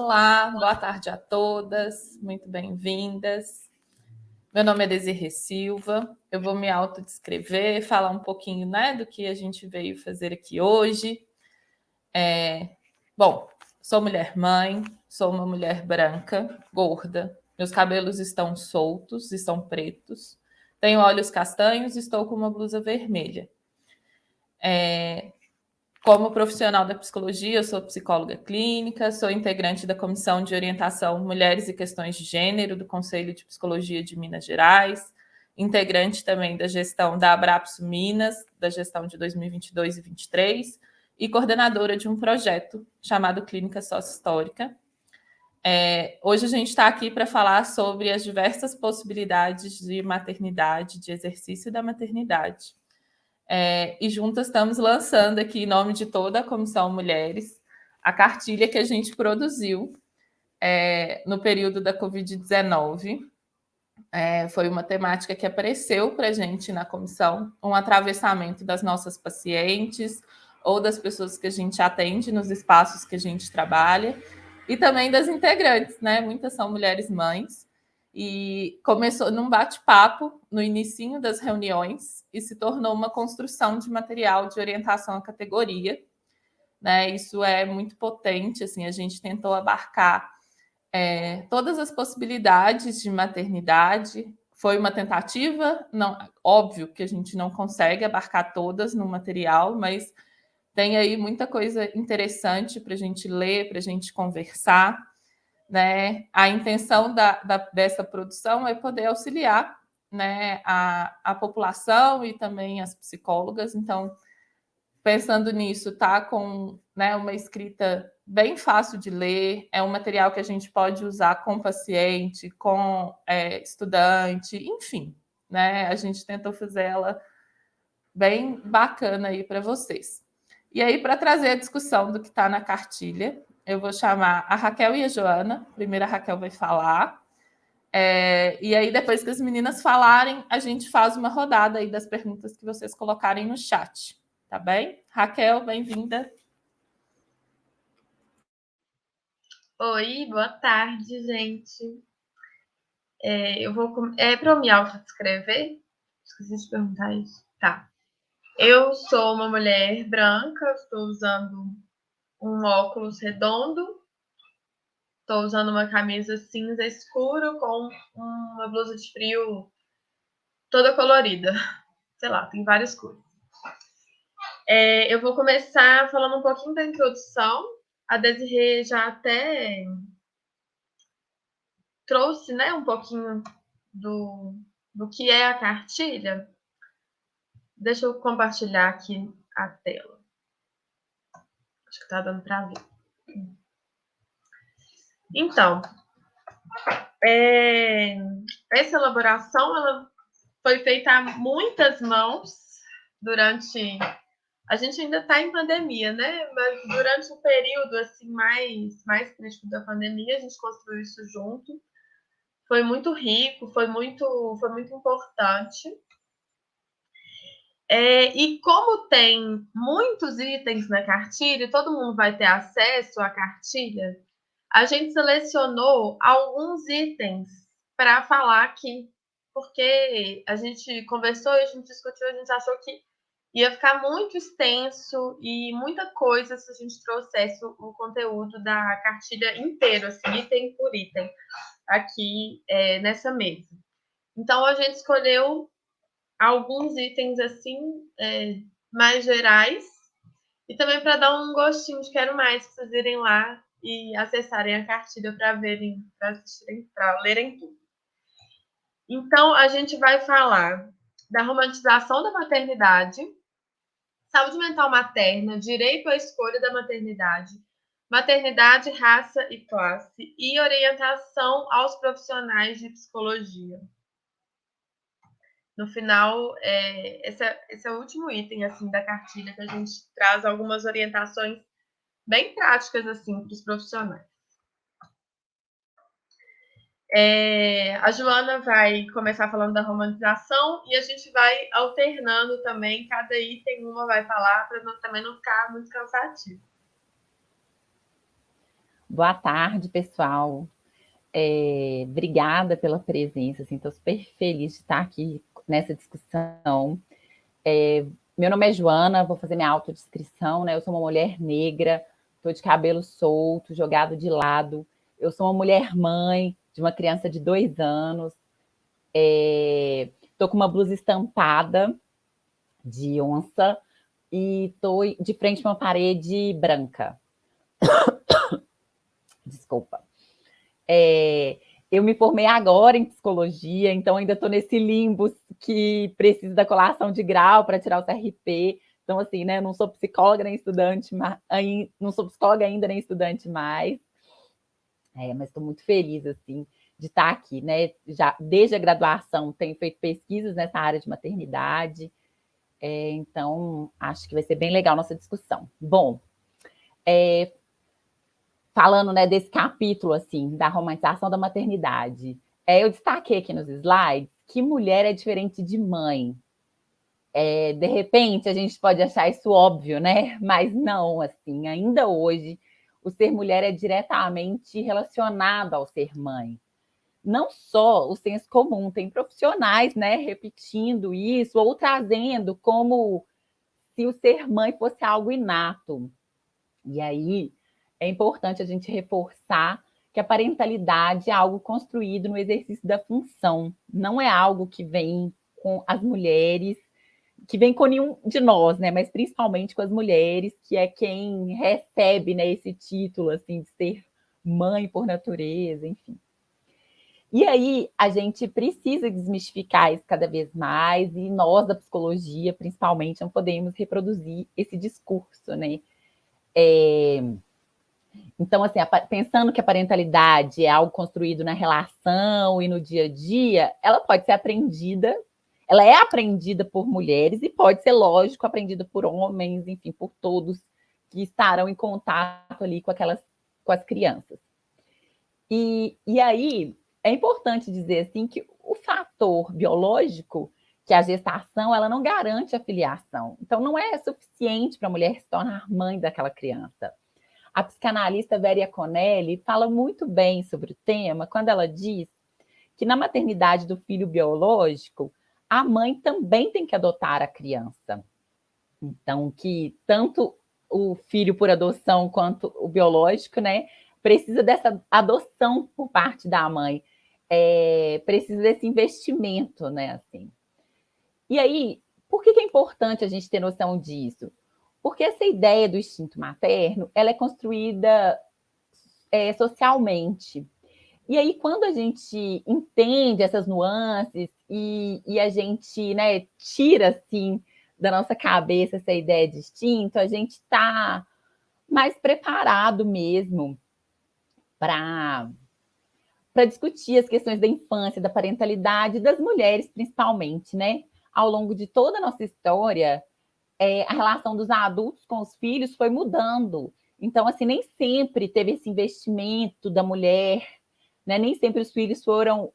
Olá, boa tarde a todas, muito bem-vindas. Meu nome é Desirê Silva, eu vou me autodescrever, falar um pouquinho, do que a gente veio fazer aqui hoje. Bom, sou mulher-mãe, sou uma mulher branca, gorda, meus cabelos estão soltos, estão pretos, tenho olhos castanhos e estou com uma blusa vermelha. Como profissional da psicologia, eu sou psicóloga clínica, sou integrante da Comissão de Orientação Mulheres e Questões de Gênero do Conselho de Psicologia de Minas Gerais, integrante também da gestão da Abrapso Minas, da gestão de 2022 e 2023, e coordenadora de um projeto chamado Clínica Sócio-Histórica. Hoje a gente está aqui para falar sobre as diversas possibilidades de maternidade, de exercício da maternidade. E juntas estamos lançando aqui, em nome de toda a Comissão Mulheres, a cartilha que a gente produziu no período da Covid-19. Foi uma temática que apareceu para a gente na comissão, um atravessamento das nossas pacientes ou das pessoas que a gente atende nos espaços que a gente trabalha, e também das integrantes, né? Muitas são mulheres mães, e começou num bate-papo no inicinho das reuniões e se tornou uma construção de material de orientação à categoria, né? Isso é muito potente, assim, a gente tentou abarcar todas as possibilidades de maternidade. Foi uma tentativa, não, óbvio que a gente não consegue abarcar todas no material, mas tem aí muita coisa interessante para a gente ler, para a gente conversar, né? A intenção dessa produção é poder auxiliar, né, a população e também as psicólogas. Então, pensando nisso, tá com, né, uma escrita bem fácil de ler, é um material que a gente pode usar com paciente, com estudante, enfim, né? A gente tentou fazer ela bem bacana aí para vocês. E aí, para trazer a discussão do que está na cartilha, eu vou chamar a Raquel e a Joana. Primeiro a Raquel vai falar. E aí, depois que as meninas falarem, a gente faz uma rodada aí das perguntas que vocês colocarem no chat. Tá bem? Raquel, bem-vinda. Oi, boa tarde, gente. Eu vou. Para eu me autodescrever? Esqueci de perguntar isso. Tá. Eu sou uma mulher branca, estou usando um óculos redondo, estou usando uma camisa cinza escuro com uma blusa de frio toda colorida. Sei lá, tem várias cores. Eu vou começar falando um pouquinho da introdução. A Desirê já até trouxe, né, um pouquinho do que é a cartilha. Deixa eu compartilhar aqui a tela. Acho que está dando para ver. Então, essa elaboração ela foi feita a muitas mãos durante. A gente ainda está em pandemia, né? Mas durante o período assim mais crítico da pandemia, a gente construiu isso junto. Foi muito rico, foi muito importante. E como tem muitos itens na cartilha, todo mundo vai ter acesso à cartilha, a gente selecionou alguns itens para falar aqui, porque a gente conversou, a gente discutiu, a gente achou que ia ficar muito extenso e muita coisa se a gente trouxesse o conteúdo da cartilha inteiro, assim, item por item, aqui nessa mesa. Então, a gente escolheu alguns itens assim mais gerais e também para dar um gostinho de quero mais, para vocês irem lá e acessarem a cartilha para verem, para assistirem, para lerem tudo. Então, a gente vai falar da romantização da maternidade, saúde mental materna, direito à escolha da maternidade, maternidade, raça e classe e orientação aos profissionais de psicologia. No final, esse é o último item assim da cartilha, que a gente traz algumas orientações bem práticas assim para os profissionais. A Joana vai começar falando da romantização e a gente vai alternando também, cada item uma vai falar para também não ficar muito cansativo. Boa tarde, pessoal. Obrigada pela presença. Estou super feliz de estar aqui nessa discussão. Meu nome é Joana, vou fazer minha autodescrição, né? Eu sou uma mulher negra, estou de cabelo solto, jogado de lado. Eu sou uma mulher mãe de uma criança de 2 anos. Estou com uma blusa estampada de onça e estou de frente a uma parede branca. Desculpa. Eu me formei agora em psicologia, então ainda estou nesse limbo que precisa da colação de grau para tirar o CRP. Então, assim, né, eu não sou psicóloga nem estudante, não sou psicóloga ainda nem estudante mais. Mas estou muito feliz, assim, de estar aqui, né? Já desde a graduação tenho feito pesquisas nessa área de maternidade, então acho que vai ser bem legal a nossa discussão. Bom, falando, né, desse capítulo, assim, da romantização da maternidade, eu destaquei aqui nos slides que mulher é diferente de mãe. De repente, a gente pode achar isso óbvio, né? Mas não, assim, ainda hoje, o ser mulher é diretamente relacionado ao ser mãe. Não só o senso comum, tem profissionais, né, repetindo isso ou trazendo como se o ser mãe fosse algo inato. E aí é importante a gente reforçar que a parentalidade é algo construído no exercício da função, não é algo que vem com as mulheres, que vem com nenhum de nós, né? Mas principalmente com as mulheres, que é quem recebe, né, esse título assim de ser mãe por natureza, enfim. E aí a gente precisa desmistificar isso cada vez mais, e nós da psicologia, principalmente, não podemos reproduzir esse discurso, né? Então, assim, pensando que a parentalidade é algo construído na relação e no dia a dia, ela pode ser aprendida, ela é aprendida por mulheres e pode ser, lógico, aprendida por homens, enfim, por todos que estarão em contato ali com as crianças. E aí é importante dizer assim que o fator biológico, que a gestação, ela não garante a filiação. Então, não é suficiente para a mulher se tornar mãe daquela criança. A psicanalista Vera Conelli fala muito bem sobre o tema quando ela diz que na maternidade do filho biológico, a mãe também tem que adotar a criança. Então, que tanto o filho por adoção quanto o biológico, né, precisa dessa adoção por parte da mãe, precisa desse investimento, né, assim. E aí, por que é importante a gente ter noção disso? Porque essa ideia do instinto materno, ela é construída socialmente. E aí, quando a gente entende essas nuances e a gente, né, tira, assim, da nossa cabeça essa ideia de instinto, a gente está mais preparado mesmo para discutir as questões da infância, da parentalidade, das mulheres, principalmente, né? Ao longo de toda a nossa história, a relação dos adultos com os filhos foi mudando. Então, assim, nem sempre teve esse investimento da mulher, né? Nem sempre os filhos foram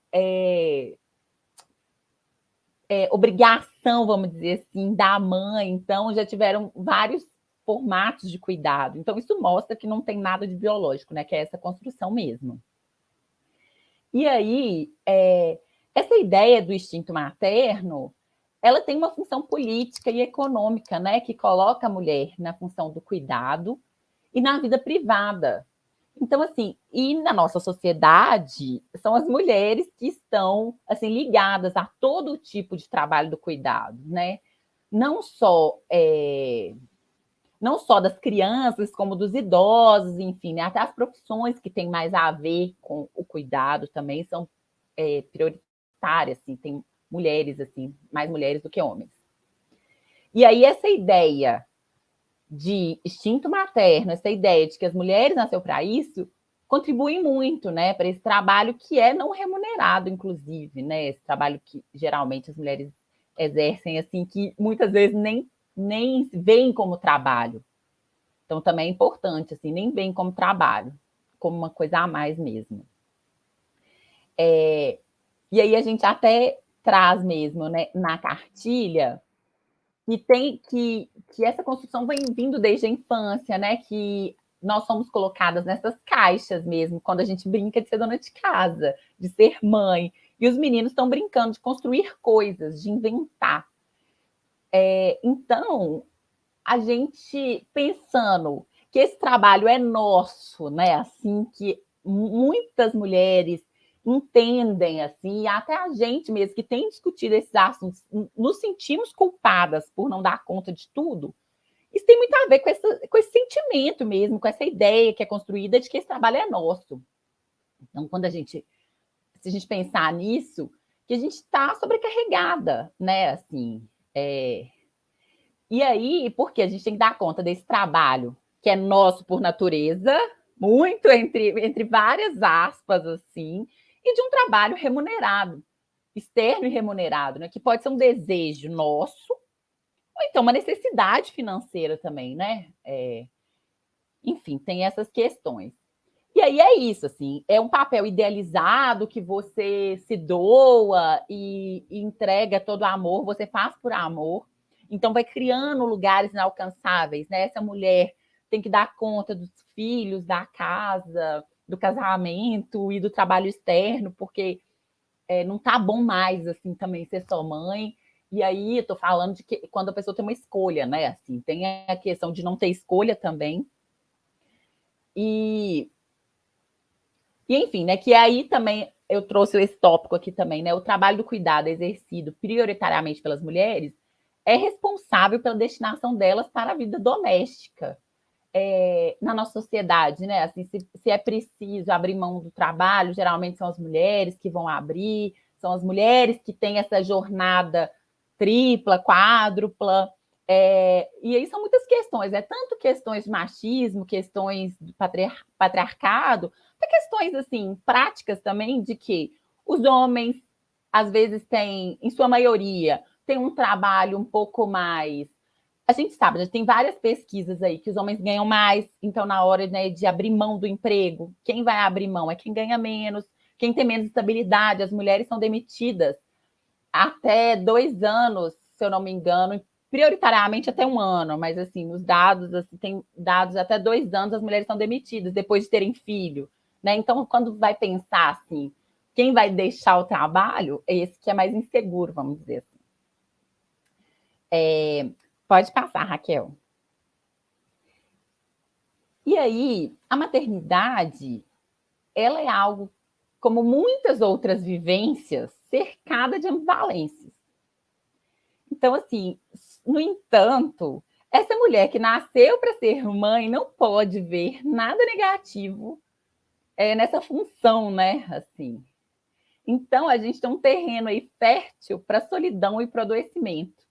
obrigação, vamos dizer assim, da mãe. Então, já tiveram vários formatos de cuidado. Então, isso mostra que não tem nada de biológico, né? Que é essa construção mesmo. E aí, essa ideia do instinto materno, ela tem uma função política e econômica, né? Que coloca a mulher na função do cuidado e na vida privada. Então, assim, e na nossa sociedade, são as mulheres que estão, assim, ligadas a todo tipo de trabalho do cuidado, né? Não só das crianças, como dos idosos, enfim, né? Até as profissões que têm mais a ver com o cuidado também são prioritárias, assim, tem mulheres, assim, mais mulheres do que homens. E aí essa ideia de instinto materno, essa ideia de que as mulheres nasceram para isso, contribui muito, né, para esse trabalho que é não remunerado, inclusive, né, esse trabalho que geralmente as mulheres exercem, assim, que muitas vezes nem veem como trabalho. Então, também é importante, assim, nem veem como trabalho, como uma coisa a mais mesmo. E aí a gente até traz mesmo, né, na cartilha, que essa construção vem vindo desde a infância, né, que nós somos colocadas nessas caixas mesmo, quando a gente brinca de ser dona de casa, de ser mãe. E os meninos estão brincando de construir coisas, de inventar. Então, a gente pensando que esse trabalho é nosso, né? Assim, que muitas mulheres entendem, assim, até a gente mesmo que tem discutido esses assuntos, nos sentimos culpadas por não dar conta de tudo. Isso tem muito a ver com esse sentimento mesmo, com essa ideia que é construída de que esse trabalho é nosso. Então, se a gente pensar nisso, que a gente está sobrecarregada, né? Assim, E aí, porque a gente tem que dar conta desse trabalho que é nosso por natureza, muito entre várias aspas, assim, e de um trabalho remunerado, externo e remunerado, né? Que pode ser um desejo nosso, ou então uma necessidade financeira também, né? Enfim, tem essas questões. E aí é isso, assim, é um papel idealizado que você se doa e entrega todo amor, você faz por amor, então vai criando lugares inalcançáveis, né? Essa mulher tem que dar conta dos filhos, da casa, do casamento e do trabalho externo, porque não tá bom mais, assim, também ser só mãe. E aí, eu tô falando de que quando a pessoa tem uma escolha, né? Assim, tem a questão de não ter escolha também. E enfim, né, que aí também eu trouxe esse tópico aqui também, né? O trabalho do cuidado exercido prioritariamente pelas mulheres é responsável pela destinação delas para a vida doméstica na nossa sociedade, né? Assim, se é preciso abrir mão do trabalho, geralmente são as mulheres que vão abrir, são as mulheres que têm essa jornada tripla, quádrupla. E aí são muitas questões, tanto questões de machismo, questões do patriarcado, até questões assim práticas também de que os homens às vezes têm, em sua maioria, tem um trabalho um pouco mais. A gente sabe, já tem várias pesquisas aí que os homens ganham mais, então na hora, né, de abrir mão do emprego, quem vai abrir mão é quem ganha menos, quem tem menos estabilidade, as mulheres são demitidas até 2 anos, se eu não me engano, prioritariamente até 1 ano, mas assim, os dados, assim, tem dados até 2 anos as mulheres são demitidas depois de terem filho, né? Então, quando vai pensar assim, quem vai deixar o trabalho é esse que é mais inseguro, vamos dizer assim. Pode passar, Raquel. E aí, a maternidade, ela é algo, como muitas outras vivências, cercada de ambivalências. Então, assim, no entanto, essa mulher que nasceu para ser mãe não pode ver nada negativo nessa função, né? Assim. Então, a gente tem um terreno aí fértil para solidão e para adoecimento.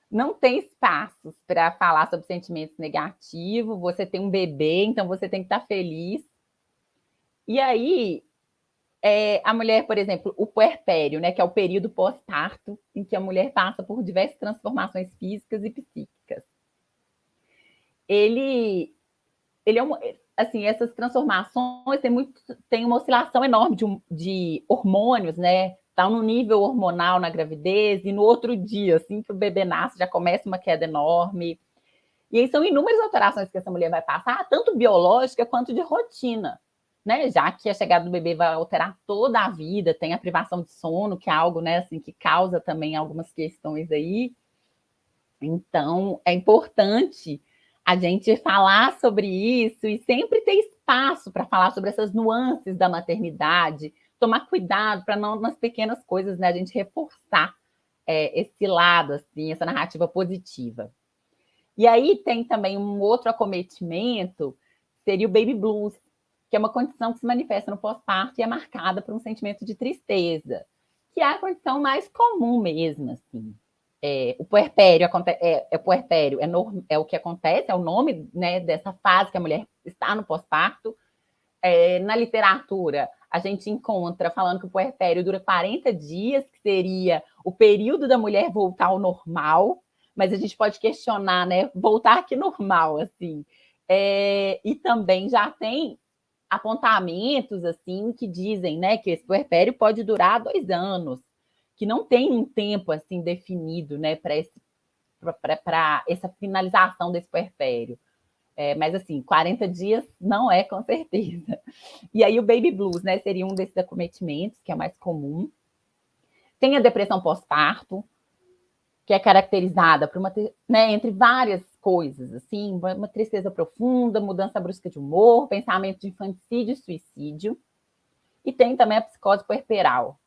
Não tem espaços para falar sobre sentimentos negativos, você tem um bebê, então você tem que estar feliz. E aí, a mulher, por exemplo, o puerpério, né, que é o período pós-parto, em que a mulher passa por diversas transformações físicas e psíquicas. Ele é assim, essas transformações tem uma oscilação enorme de hormônios, né? Tá no nível hormonal na gravidez e no outro dia, assim que o bebê nasce, já começa uma queda enorme. E aí são inúmeras alterações que essa mulher vai passar, tanto biológica quanto de rotina, né? Já que a chegada do bebê vai alterar toda a vida, tem a privação de sono, que é algo, né, assim, que causa também algumas questões aí. Então, é importante a gente falar sobre isso e sempre ter espaço para falar sobre essas nuances da maternidade, tomar cuidado para não, nas pequenas coisas, né, a gente reforçar esse lado, assim, essa narrativa positiva. E aí tem também um outro acometimento, seria o baby blues, que é uma condição que se manifesta no pós-parto e é marcada por um sentimento de tristeza, que é a condição mais comum mesmo, assim. O puerpério é o que acontece, é o nome, né, dessa fase que a mulher está no pós-parto. Na literatura, a gente encontra falando que o puerpério dura 40 dias, que seria o período da mulher voltar ao normal, mas a gente pode questionar, né, voltar que normal, assim. E também já tem apontamentos, assim, que dizem, né, que esse puerpério pode durar 2 anos, que não tem um tempo, assim, definido, né, para essa finalização desse puerpério. Mas, assim, 40 dias não é, com certeza. E aí o baby blues, né, seria um desses acometimentos, que é mais comum. Tem a depressão pós-parto, que é caracterizada por uma, né, entre várias coisas, assim, uma tristeza profunda, mudança brusca de humor, pensamento de infanticídio e suicídio. E tem também a psicose puerperal,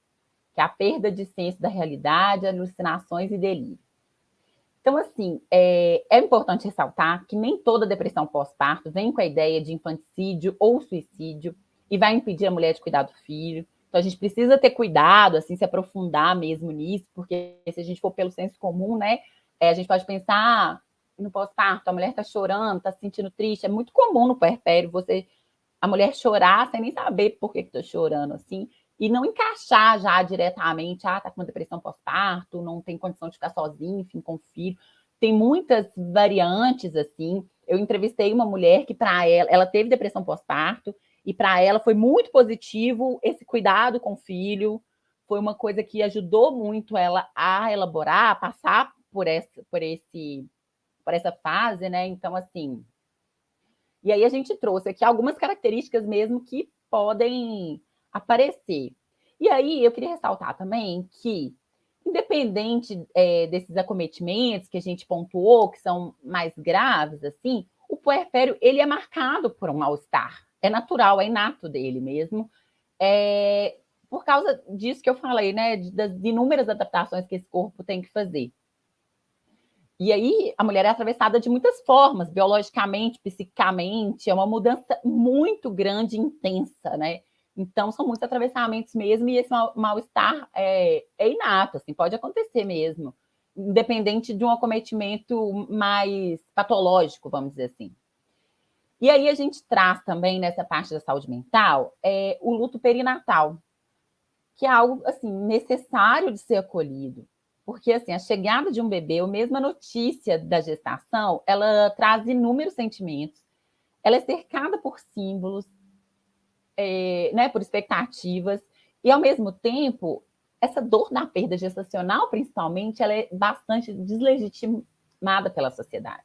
que é a perda de senso da realidade, alucinações e delírio. Então, assim, é importante ressaltar que nem toda depressão pós-parto vem com a ideia de infanticídio ou suicídio e vai impedir a mulher de cuidar do filho. Então, a gente precisa ter cuidado, assim, se aprofundar mesmo nisso, porque se a gente for pelo senso comum, né, a gente pode pensar no pós-parto, a mulher está chorando, está se sentindo triste. É muito comum no puerpério a mulher chorar sem nem saber por que está chorando, assim, e não encaixar já diretamente, tá com uma depressão pós-parto, não tem condição de ficar sozinha, enfim, com o filho. Tem muitas variantes, assim. Eu entrevistei uma mulher que, para ela teve depressão pós-parto, e para ela foi muito positivo esse cuidado com o filho, foi uma coisa que ajudou muito ela a elaborar, a passar por essa fase, né? Então, assim, e aí a gente trouxe aqui algumas características mesmo que podem aparecer. E aí eu queria ressaltar também que, independente desses acometimentos que a gente pontuou, que são mais graves, assim, o puerpério ele é marcado por um mal-estar. É natural, é inato dele mesmo. Por causa disso que eu falei, né? Das inúmeras adaptações que esse corpo tem que fazer. E aí a mulher é atravessada de muitas formas, biologicamente, psicicamente, é uma mudança muito grande e intensa, né? Então, são muitos atravessamentos mesmo, e esse mal-estar é inato, assim, pode acontecer mesmo, independente de um acometimento mais patológico, vamos dizer assim. E aí a gente traz também, nessa parte da saúde mental, o luto perinatal, que é algo, assim, necessário de ser acolhido. Porque, assim, a chegada de um bebê, ou mesmo a notícia da gestação, ela traz inúmeros sentimentos. Ela é cercada por símbolos, né, por expectativas. E, ao mesmo tempo, essa dor da perda gestacional, principalmente, ela é bastante deslegitimada pela sociedade.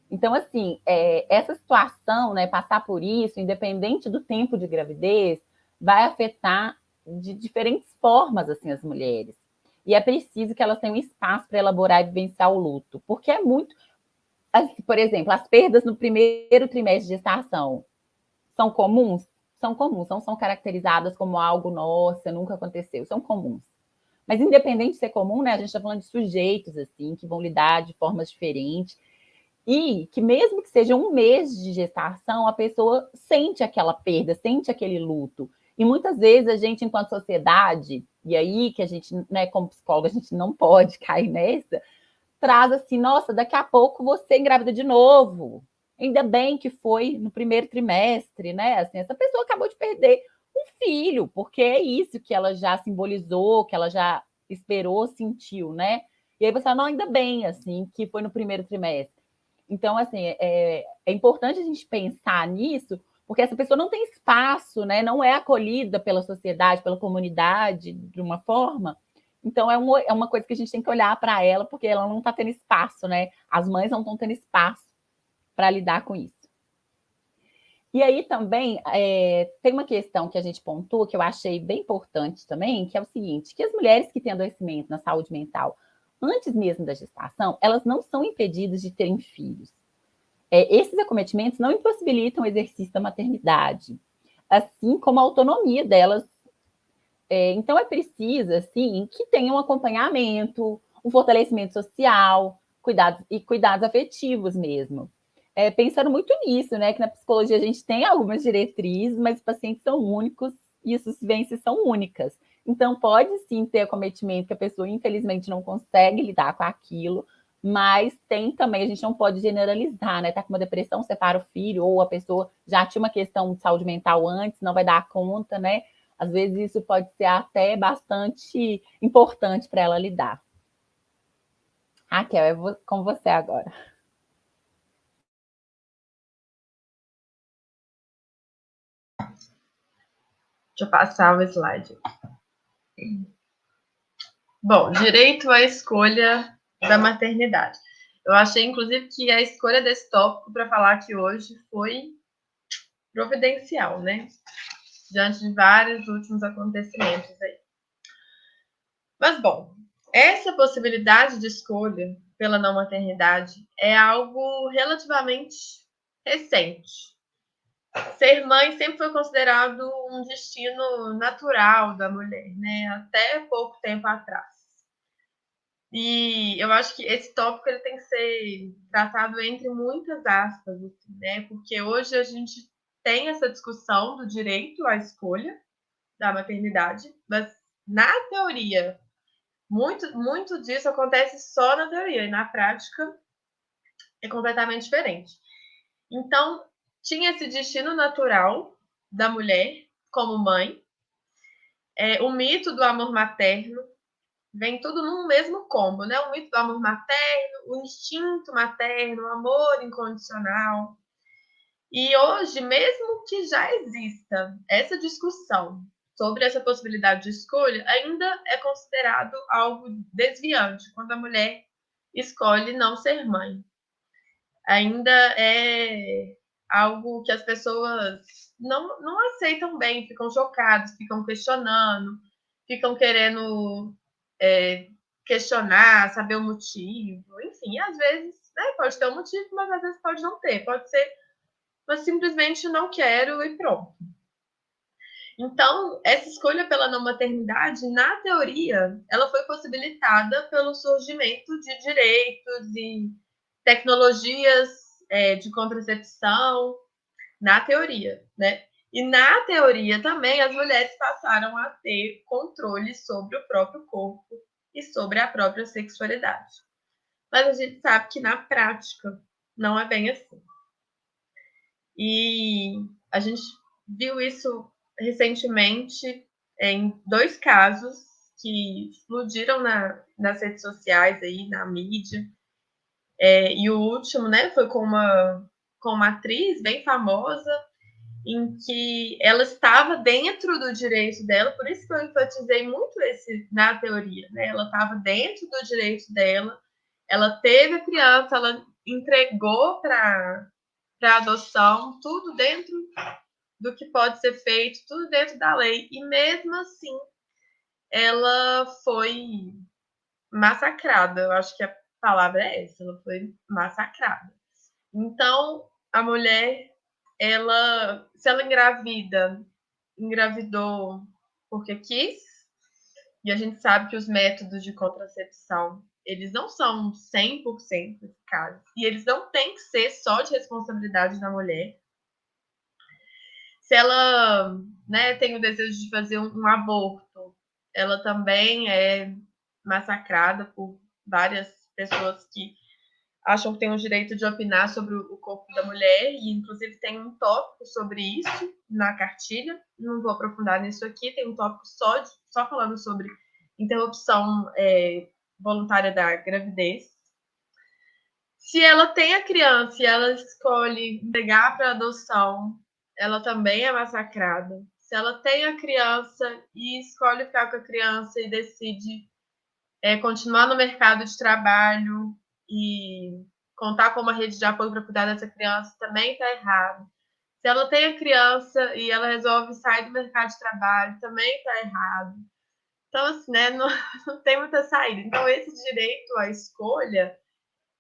Então, assim, essa situação, né, passar por isso, independente do tempo de gravidez, vai afetar de diferentes formas, assim, as mulheres. E é preciso que elas tenham espaço para elaborar e vivenciar o luto, porque é muito... Assim, por exemplo, as perdas no primeiro trimestre de gestação são comuns? São comuns, não são caracterizadas como algo, nossa, nunca aconteceu, são comuns. Mas independente de ser comum, né, a gente está falando de sujeitos, assim, que vão lidar de formas diferentes, e que mesmo que seja um mês de gestação, a pessoa sente aquela perda, sente aquele luto. E muitas vezes a gente, enquanto sociedade, e aí que a gente, né, como psicóloga, a gente não pode cair nessa, traz assim, nossa, daqui a pouco você engravida de novo. Ainda bem que foi no primeiro trimestre, né? Assim, essa pessoa acabou de perder um filho, porque é isso que ela já simbolizou, que ela já esperou, sentiu, né? E aí você fala, não, ainda bem, assim, que foi no primeiro trimestre. Então, assim, é importante a gente pensar nisso, porque essa pessoa não tem espaço, né? Não é acolhida pela sociedade, pela comunidade, de uma forma. Então, é uma coisa que a gente tem que olhar para ela, porque ela não está tendo espaço, né? As mães não estão tendo espaço para lidar com isso. E aí também tem uma questão que a gente pontua, que eu achei bem importante também, que é o seguinte, que as mulheres que têm adoecimento na saúde mental antes mesmo da gestação, elas não são impedidas de terem filhos. Esses acometimentos não impossibilitam o exercício da maternidade, assim como a autonomia delas. Então, é preciso, assim, que tenha um acompanhamento, um fortalecimento social, cuidados afetivos mesmo. Pensando muito nisso, né? Que na psicologia a gente tem algumas diretrizes, mas os pacientes são únicos e as vivências são únicas. Então, pode sim ter acometimento que a pessoa, infelizmente, não consegue lidar com aquilo, mas tem também, a gente não pode generalizar, né? Tá com uma depressão, separa o filho, ou a pessoa já tinha uma questão de saúde mental antes, não vai dar conta, né? Às vezes isso pode ser até bastante importante para ela lidar. Raquel, eu vou com você agora. Deixa eu passar o slide. Bom, direito à escolha da maternidade. Eu achei, inclusive, que a escolha desse tópico para falar aqui hoje foi providencial, né? Diante de vários últimos acontecimentos aí. Mas, bom, essa possibilidade de escolha pela não maternidade é algo relativamente recente. Ser mãe sempre foi considerado um destino natural da mulher, né? Até pouco tempo atrás. E eu acho que esse tópico ele tem que ser tratado entre muitas aspas, assim, né? Porque hoje a gente tem essa discussão do direito à escolha da maternidade, mas na teoria, muito disso acontece só na teoria, e na prática é completamente diferente. Então, tinha esse destino natural da mulher como mãe, o mito do amor materno, vem tudo num mesmo combo, né? O mito do amor materno, o instinto materno, o amor incondicional. E hoje, mesmo que já exista essa discussão sobre essa possibilidade de escolha, ainda é considerado algo desviante quando a mulher escolhe não ser mãe. Ainda é algo que as pessoas não aceitam bem, ficam chocadas, ficam questionando, ficam querendo questionar, saber o motivo, enfim, às vezes pode ter um motivo, mas às vezes pode não ter, pode ser, mas simplesmente não quero e pronto. Então, essa escolha pela não maternidade, na teoria, ela foi possibilitada pelo surgimento de direitos e tecnologias de contracepção, na teoria, né? E na teoria também as mulheres passaram a ter controle sobre o próprio corpo e sobre a própria sexualidade. Mas a gente sabe que na prática não é bem assim. E a gente viu isso recentemente em 2 casos que explodiram nas redes sociais, aí, na mídia. E o último, né, foi com uma atriz bem famosa, em que ela estava dentro do direito dela, por isso que eu enfatizei muito esse na teoria, né? Ela estava dentro do direito dela, ela teve a criança, ela entregou para adoção, tudo dentro do que pode ser feito, tudo dentro da lei, e mesmo assim ela foi massacrada, eu acho que a palavra é essa, ela foi massacrada. Então, a mulher, se ela engravidou porque quis, e a gente sabe que os métodos de contracepção, eles não são 100% eficazes, e eles não têm que ser só de responsabilidade da mulher. Se ela, né, tem o desejo de fazer um aborto, ela também é massacrada por várias pessoas que acham que tem o direito de opinar sobre o corpo da mulher, e inclusive tem um tópico sobre isso na cartilha, não vou aprofundar nisso aqui, tem um tópico só falando sobre interrupção voluntária da gravidez. Se ela tem a criança e ela escolhe entregar para adoção, ela também é massacrada. Se ela tem a criança e escolhe ficar com a criança e decide continuar no mercado de trabalho e contar com uma rede de apoio para cuidar dessa criança, também está errado. Se ela tem a criança e ela resolve sair do mercado de trabalho, também está errado. Então, assim, né, não tem muita saída. Então, esse direito à escolha,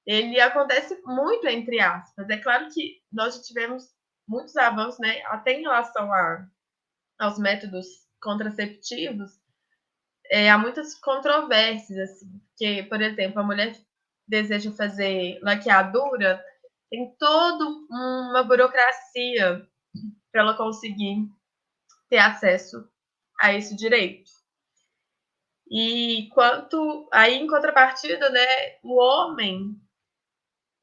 ele acontece muito entre aspas. É claro que nós já tivemos muitos avanços, né, até em relação aos métodos contraceptivos, há muitas controvérsias, assim, porque, por exemplo, a mulher deseja fazer laqueadura, tem toda uma burocracia para ela conseguir ter acesso a esse direito. E aí, em contrapartida, né, o homem,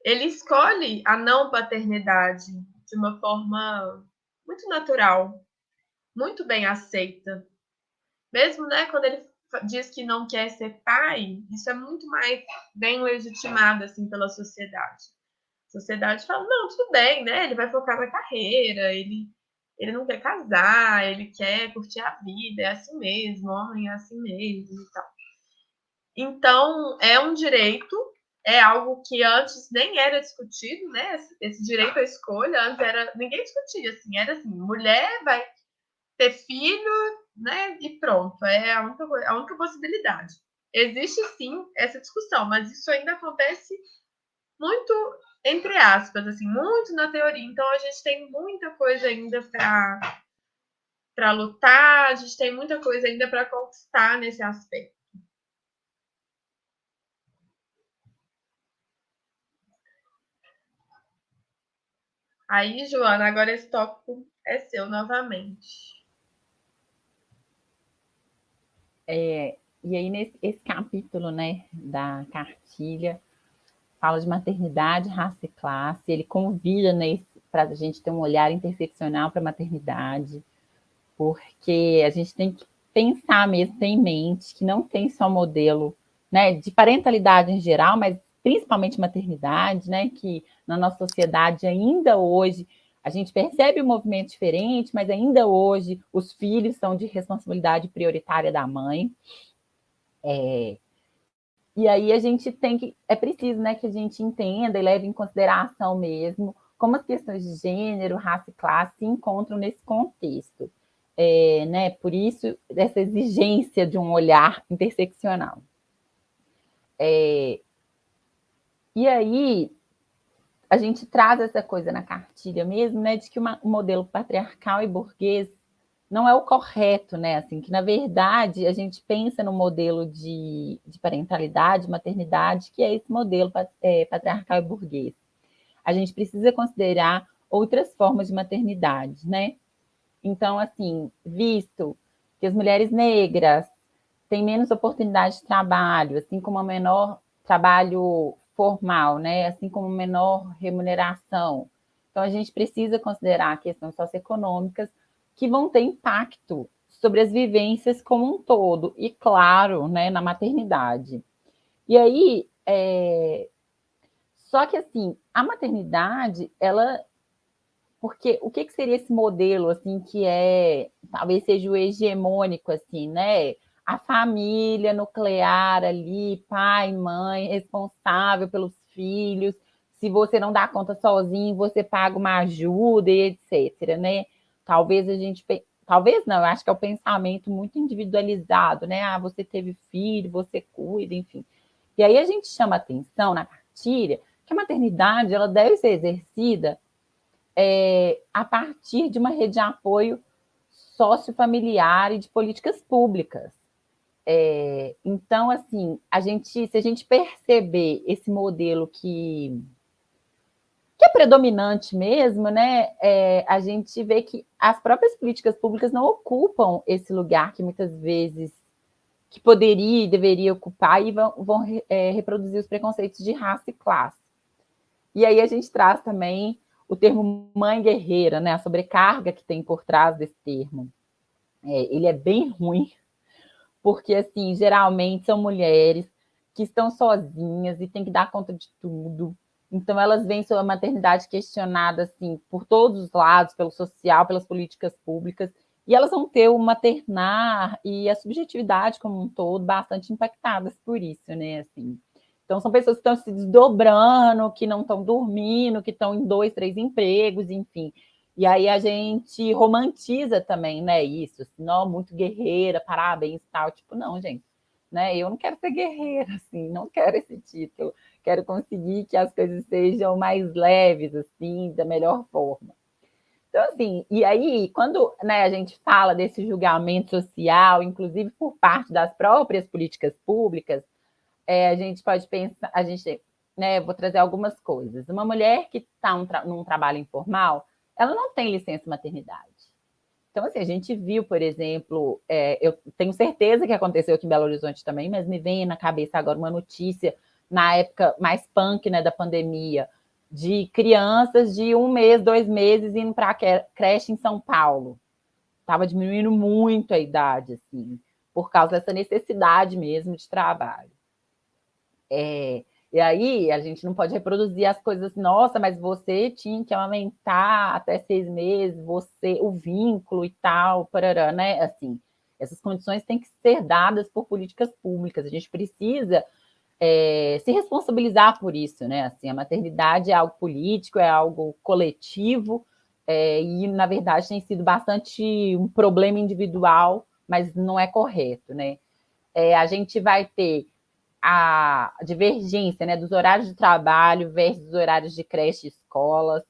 ele escolhe a não paternidade de uma forma muito natural, muito bem aceita. Mesmo, né, quando ele diz que não quer ser pai, isso é muito mais bem legitimado assim pela sociedade. A sociedade fala, não, tudo bem, né? Ele vai focar na carreira, ele não quer casar, ele quer curtir a vida, é assim mesmo, homem é assim mesmo e tal. Então, é um direito, é algo que antes nem era discutido, né? Esse direito à escolha, antes ninguém discutia, assim, era assim, mulher vai ter filho, né? E pronto, é a única possibilidade. Existe sim essa discussão, mas isso ainda acontece muito, entre aspas, assim, muito na teoria. Então a gente tem muita coisa ainda para lutar, a gente tem muita coisa ainda para conquistar nesse aspecto. Aí, Joana, agora esse tópico é seu novamente. E aí, esse capítulo, né, da cartilha, fala de maternidade, raça e classe, ele convida, né, para a gente ter um olhar interseccional para a maternidade, porque a gente tem que pensar mesmo, ter em mente que não tem só modelo, né, de parentalidade em geral, mas principalmente maternidade, né, que na nossa sociedade ainda hoje a gente percebe um movimento diferente, mas ainda hoje os filhos são de responsabilidade prioritária da mãe. E aí a gente tem que, é preciso, né, que a gente entenda e leve em consideração mesmo como as questões de gênero, raça e classe se encontram nesse contexto. Né, por isso, essa exigência de um olhar interseccional. E aí, a gente traz essa coisa na cartilha mesmo, né, de que o modelo patriarcal e burguês não é o correto, né? Assim, que na verdade a gente pensa no modelo de parentalidade, maternidade, que é esse modelo patriarcal e burguês. A gente precisa considerar outras formas de maternidade, né? Então, assim, visto que as mulheres negras têm menos oportunidade de trabalho, assim como a menor trabalho formal, né? Assim como menor remuneração. Então, a gente precisa considerar questões socioeconômicas que vão ter impacto sobre as vivências como um todo, e claro, né, na maternidade. E aí, só que assim, a maternidade, ela, porque o que seria esse modelo, assim, que talvez seja o hegemônico, assim, né? A família nuclear ali, pai, mãe, responsável pelos filhos. Se você não dá conta sozinho, você paga uma ajuda e etc, né? Talvez a gente... Talvez não, eu acho que é o pensamento muito individualizado, né? Ah, você teve filho, você cuida, enfim. E aí a gente chama atenção na cartilha que a maternidade, ela deve ser exercida a partir de uma rede de apoio sociofamiliar e de políticas públicas. Então, assim, se a gente perceber esse modelo que é predominante mesmo, né, a gente vê que as próprias políticas públicas não ocupam esse lugar que muitas vezes que poderia e deveria ocupar e vão reproduzir os preconceitos de raça e classe. E aí a gente traz também o termo mãe guerreira, né? A sobrecarga que tem por trás desse termo. Ele é bem ruim, porque, assim, geralmente são mulheres que estão sozinhas e têm que dar conta de tudo. Então, elas veem sua maternidade questionada, assim, por todos os lados, pelo social, pelas políticas públicas, e elas vão ter o maternar e a subjetividade como um todo bastante impactadas por isso, né, assim. Então, são pessoas que estão se desdobrando, que não estão dormindo, que estão em 2, 3 empregos, enfim. E aí a gente romantiza também, né, isso, assim, não, muito guerreira, parabéns e tal. Tipo, não, gente, né, eu não quero ser guerreira, assim, não quero esse título. Quero conseguir que as coisas sejam mais leves, assim, da melhor forma. Então, assim, e aí, quando, né, a gente fala desse julgamento social, inclusive por parte das próprias políticas públicas, a gente pode pensar, né, vou trazer algumas coisas. Uma mulher que está num trabalho informal, ela não tem licença maternidade. Então, assim, a gente viu, por exemplo, eu tenho certeza que aconteceu aqui em Belo Horizonte também, mas me vem na cabeça agora uma notícia, na época mais punk, né, da pandemia, de crianças de 1 mês, 2 meses indo para a creche em São Paulo. Estava diminuindo muito a idade, assim, por causa dessa necessidade mesmo de trabalho. E aí a gente não pode reproduzir as coisas assim, nossa, mas você tinha que amamentar até 6 meses, o vínculo e tal, parará, né? Assim, essas condições têm que ser dadas por políticas públicas. A gente precisa se responsabilizar por isso, né? Assim, a maternidade é algo político, é algo coletivo, e, na verdade, tem sido bastante um problema individual, mas não é correto, né? A gente vai ter a divergência, né, dos horários de trabalho versus horários de creche e escolas,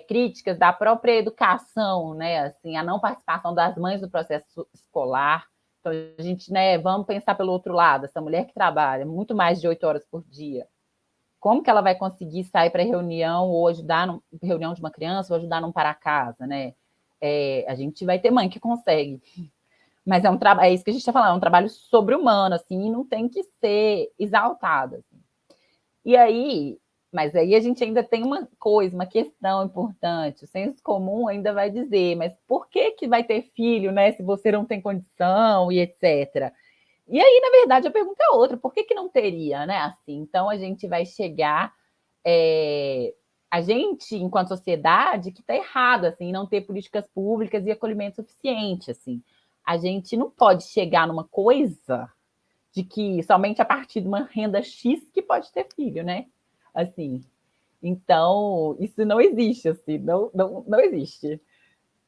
críticas da própria educação, né, assim, a não participação das mães no processo escolar. Então, a gente, né, vamos pensar pelo outro lado, essa mulher que trabalha muito mais de 8 horas por dia, como que ela vai conseguir sair para reunião ou ajudar na reunião de uma criança ou ajudar num para casa, né? A gente vai ter mãe que consegue, mas é um trabalho, é isso que a gente está falando, é um trabalho sobre-humano, assim, e não tem que ser exaltado. Assim. E aí, mas aí a gente ainda tem uma coisa, uma questão importante. O senso comum ainda vai dizer, mas por que vai ter filho, né? Se você não tem condição e etc. E aí, na verdade, a pergunta é outra: por que não teria, né? Assim, então a gente vai chegar. A gente, enquanto sociedade, que está errado, assim, não ter políticas públicas e acolhimento suficiente, assim. A gente não pode chegar numa coisa de que somente a partir de uma renda X que pode ter filho, né? Assim, então, isso não existe, assim, não existe.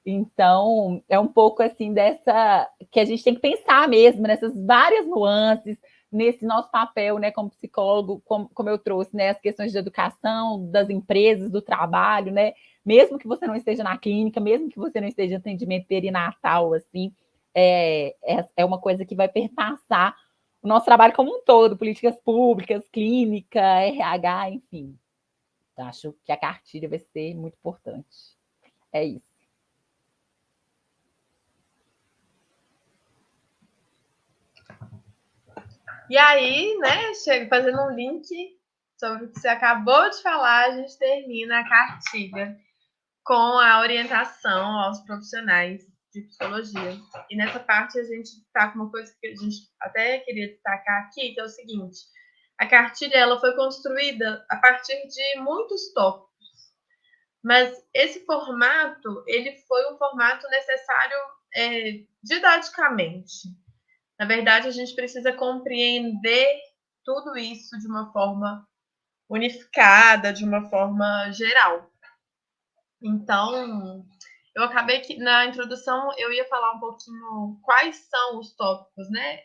Então, é um pouco assim dessa que a gente tem que pensar mesmo nessas várias nuances, nesse nosso papel, né, como psicólogo, como eu trouxe, né, as questões de educação, das empresas, do trabalho, né, mesmo que você não esteja na clínica, mesmo que você não esteja em atendimento perinatal, assim, é uma coisa que vai perpassar o nosso trabalho como um todo, políticas públicas, clínica, RH, enfim. Então, acho que a cartilha vai ser muito importante. É isso. E aí, né, chega fazendo um link sobre o que você acabou de falar, a gente termina a cartilha com a orientação aos profissionais de psicologia. E nessa parte a gente está com uma coisa que a gente até queria destacar aqui, que é o seguinte: a cartilha ela foi construída a partir de muitos tópicos, mas esse formato ele foi um formato necessário didaticamente. Na verdade, a gente precisa compreender tudo isso de uma forma unificada, de uma forma geral. Então, eu acabei que na introdução eu ia falar um pouquinho quais são os tópicos, né?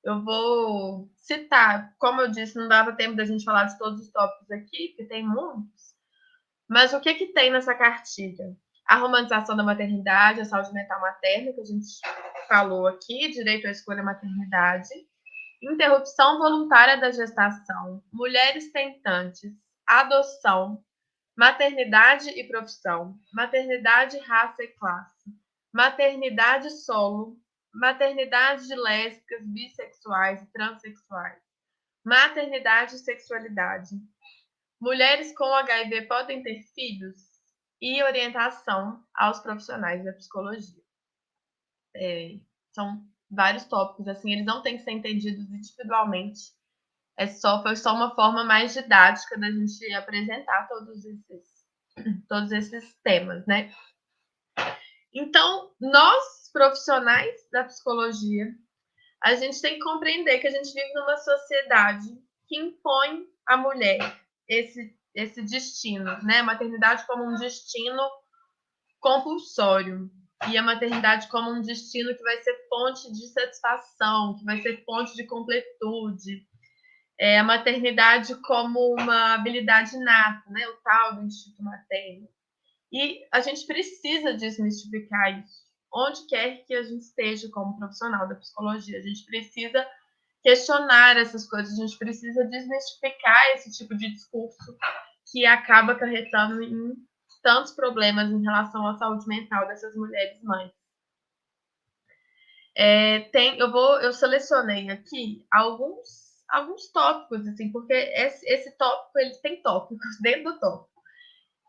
Eu vou citar, como eu disse, não dava tempo da gente falar de todos os tópicos aqui, porque tem muitos. Mas o que tem nessa cartilha? A romantização da maternidade, a saúde mental materna, que a gente falou aqui, direito à escolha maternidade, interrupção voluntária da gestação, mulheres tentantes, adoção, maternidade e profissão, maternidade, raça e classe, maternidade solo, maternidade de lésbicas, bissexuais e transexuais, maternidade e sexualidade, mulheres com HIV podem ter filhos e orientação aos profissionais da psicologia. São vários tópicos, assim, eles não têm que ser entendidos individualmente. Foi só uma forma mais didática da gente apresentar todos esses temas, né? Então, nós, profissionais da psicologia, a gente tem que compreender que a gente vive numa sociedade que impõe à mulher esse destino, né? A maternidade como um destino compulsório e a maternidade como um destino que vai ser fonte de satisfação, que vai ser fonte de completude. A maternidade como uma habilidade inata, né? O tal do instinto materno. E a gente precisa desmistificar isso. Onde quer que a gente esteja como profissional da psicologia, a gente precisa questionar essas coisas, a gente precisa desmistificar esse tipo de discurso que acaba acarretando em tantos problemas em relação à saúde mental dessas mulheres mães. Eu selecionei aqui alguns tópicos, assim, porque esse tópico ele tem tópicos dentro do tópico.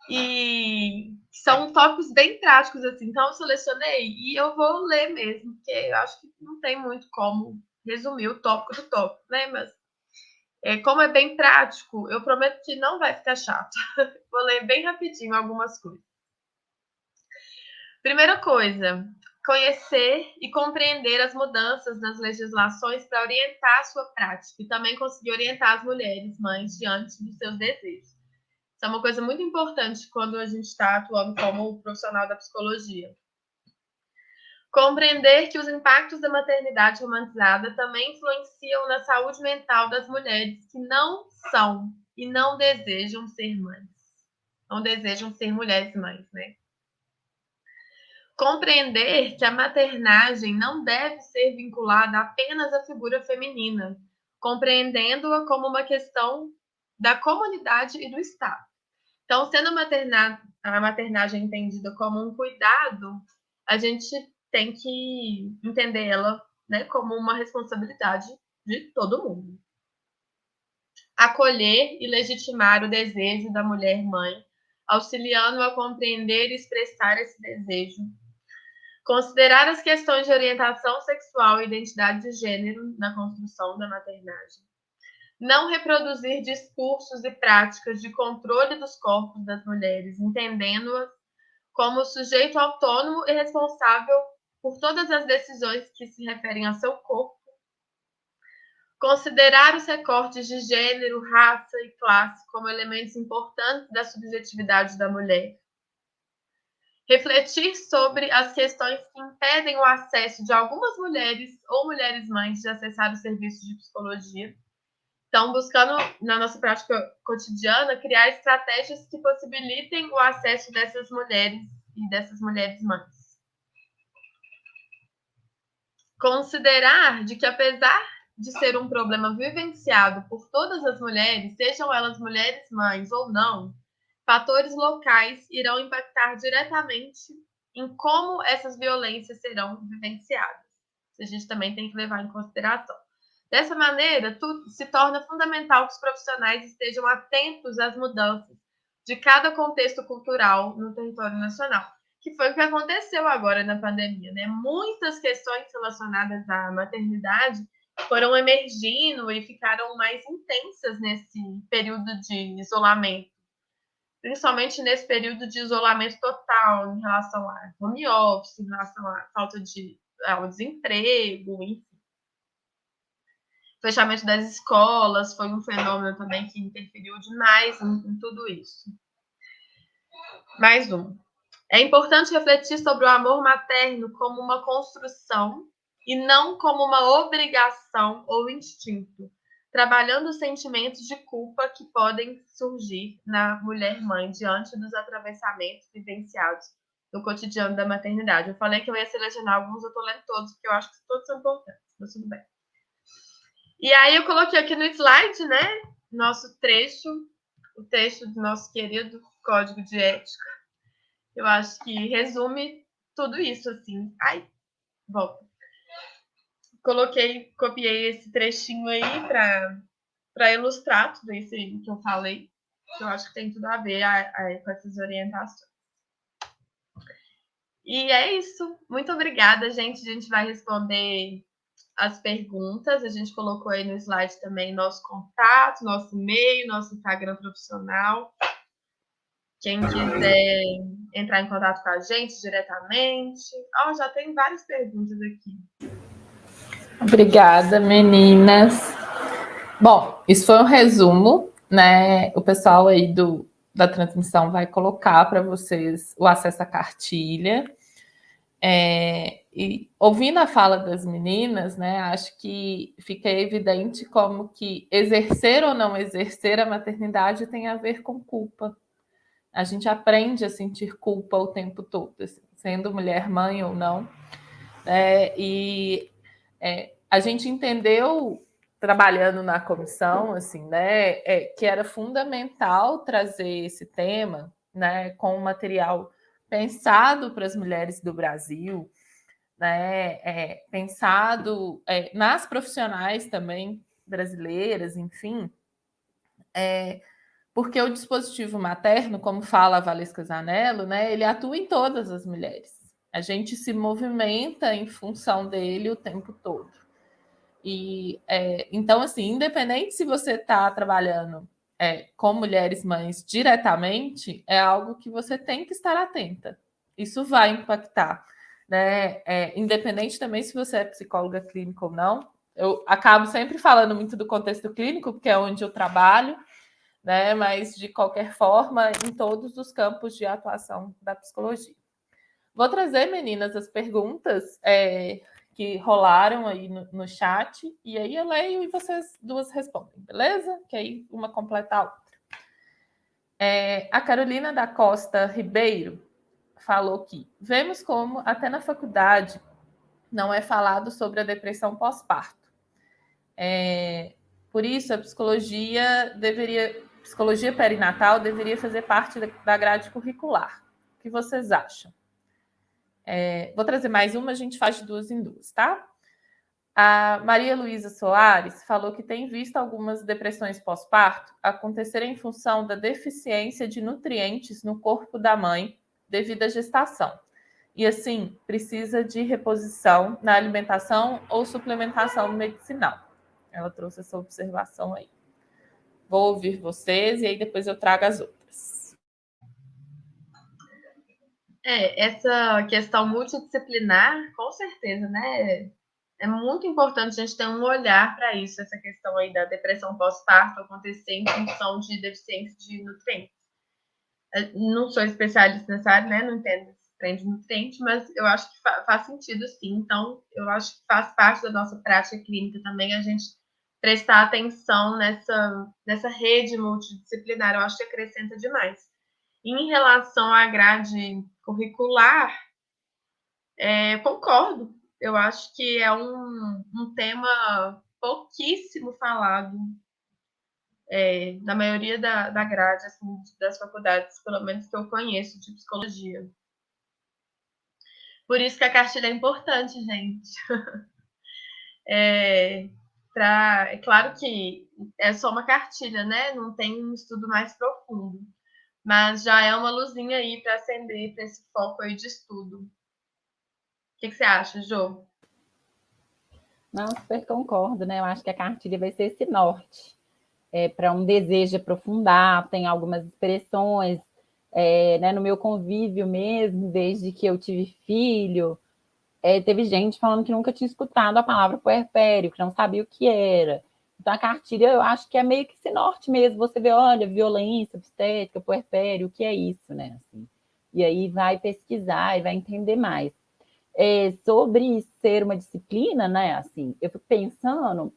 E são tópicos bem práticos, assim. Então, eu selecionei e eu vou ler mesmo, porque eu acho que não tem muito como resumir o tópico do tópico, né? Mas, como é bem prático, eu prometo que não vai ficar chato. Vou ler bem rapidinho algumas coisas. Primeira coisa, conhecer e compreender as mudanças nas legislações para orientar a sua prática e também conseguir orientar as mulheres mães diante dos seus desejos. Isso é uma coisa muito importante quando a gente está atuando como profissional da psicologia. Compreender que os impactos da maternidade romantizada também influenciam na saúde mental das mulheres que não são e não desejam ser mães. Não desejam ser mulheres mães, né? Compreender que a maternagem não deve ser vinculada apenas à figura feminina, compreendendo-a como uma questão da comunidade e do Estado. Então, sendo a maternagem entendida como um cuidado, a gente tem que entender ela, né, como uma responsabilidade de todo mundo. Acolher e legitimar o desejo da mulher mãe, auxiliando-a a compreender e expressar esse desejo. Considerar as questões de orientação sexual e identidade de gênero na construção da maternagem. Não reproduzir discursos e práticas de controle dos corpos das mulheres, entendendo-as como sujeito autônomo e responsável por todas as decisões que se referem ao seu corpo. Considerar os recortes de gênero, raça e classe como elementos importantes da subjetividade da mulher. Refletir sobre as questões que impedem o acesso de algumas mulheres ou mulheres mães de acessar os serviços de psicologia. Então, buscando, na nossa prática cotidiana, criar estratégias que possibilitem o acesso dessas mulheres e dessas mulheres mães. Considerar de que, apesar de ser um problema vivenciado por todas as mulheres, sejam elas mulheres mães ou não, fatores locais irão impactar diretamente em como essas violências serão vivenciadas. Isso a gente também tem que levar em consideração. Dessa maneira, se torna fundamental que os profissionais estejam atentos às mudanças de cada contexto cultural no território nacional, que foi o que aconteceu agora na pandemia, né? Muitas questões relacionadas à maternidade foram emergindo e ficaram mais intensas nesse período de isolamento, principalmente nesse período de isolamento total em relação a home office, em relação à falta ao desemprego, enfim. O fechamento das escolas foi um fenômeno também que interferiu demais em tudo isso. Mais um. É importante refletir sobre o amor materno como uma construção e não como uma obrigação ou instinto, trabalhando os sentimentos de culpa que podem surgir na mulher mãe diante dos atravessamentos vivenciados no cotidiano da maternidade. Eu falei que eu ia selecionar alguns, eu estou lendo todos, porque eu acho que todos são importantes, mas tudo bem. E aí eu coloquei aqui no slide, né, nosso trecho, o trecho do nosso querido Código de Ética. Eu acho que resume tudo isso, assim. Ai, volta. Copiei esse trechinho aí para ilustrar tudo isso aí que eu falei, que eu acho que tem tudo a ver com essas orientações. E é isso. Muito obrigada, gente. A gente vai responder as perguntas. A gente colocou aí no slide também nosso contato, nosso e-mail, nosso Instagram profissional. Quem quiser entrar em contato com a gente diretamente. Já tem várias perguntas aqui. Obrigada, meninas. Bom, isso foi um resumo, né? O pessoal aí da transmissão vai colocar para vocês o acesso à cartilha. E ouvindo a fala das meninas, né, acho que fica evidente como que exercer ou não exercer a maternidade tem a ver com culpa. A gente aprende a sentir culpa o tempo todo, assim, sendo mulher mãe ou não. A gente entendeu, trabalhando na comissão, assim, né, que era fundamental trazer esse tema, né, com um material pensado para as mulheres do Brasil, né, pensado nas profissionais também brasileiras, enfim, porque o dispositivo materno, como fala a Valesca Zanello, né, ele atua em todas as mulheres. A gente se movimenta em função dele o tempo todo. E então, assim, independente se você está trabalhando com mulheres mães diretamente, é algo que você tem que estar atenta. Isso vai impactar, né? Independente também se você é psicóloga clínica ou não, eu acabo sempre falando muito do contexto clínico, porque é onde eu trabalho, né? Mas de qualquer forma, em todos os campos de atuação da psicologia. Vou trazer, meninas, as perguntas que rolaram aí no chat, e aí eu leio e vocês duas respondem, beleza? Que aí uma completa a outra. A Carolina da Costa Ribeiro falou que vemos como até na faculdade não é falado sobre a depressão pós-parto. Por isso, a psicologia perinatal deveria fazer parte da grade curricular. O que vocês acham? Vou trazer mais uma, a gente faz de duas em duas, tá? A Maria Luísa Soares falou que tem visto algumas depressões pós-parto acontecerem em função da deficiência de nutrientes no corpo da mãe devido à gestação. E, assim, precisa de reposição na alimentação ou suplementação medicinal. Ela trouxe essa observação aí. Vou ouvir vocês e aí depois eu trago as outras. Essa questão multidisciplinar, com certeza, né? É muito importante a gente ter um olhar para isso, essa questão aí da depressão pós-parto acontecer em função de deficiência de nutrientes. Não sou especialista nessa área, né? Não entendo esse trem de nutrientes, mas eu acho que faz sentido sim. Então, eu acho que faz parte da nossa prática clínica também a gente prestar atenção nessa rede multidisciplinar. Eu acho que acrescenta demais. Em relação à grade curricular, concordo. Eu acho que é um tema pouquíssimo falado na maioria da grade assim, das faculdades, pelo menos que eu conheço, de psicologia. Por isso que a cartilha é importante, gente. É claro que é só uma cartilha, né? Não tem um estudo mais profundo. Mas já é uma luzinha aí para acender para esse foco aí de estudo. O que você acha, Jô? Não, super concordo, né? Eu acho que a cartilha vai ser esse norte para um desejo de aprofundar, tem algumas expressões, né, no meu convívio mesmo, desde que eu tive filho, teve gente falando que nunca tinha escutado a palavra puerpério, que não sabia o que era. Então, a cartilha, eu acho que é meio que esse norte mesmo. Você vê, olha, violência, obstétrica, puerpério, o que é isso, né? Assim, e aí vai pesquisar e vai entender mais. Sobre ser uma disciplina, né? Assim, eu fico pensando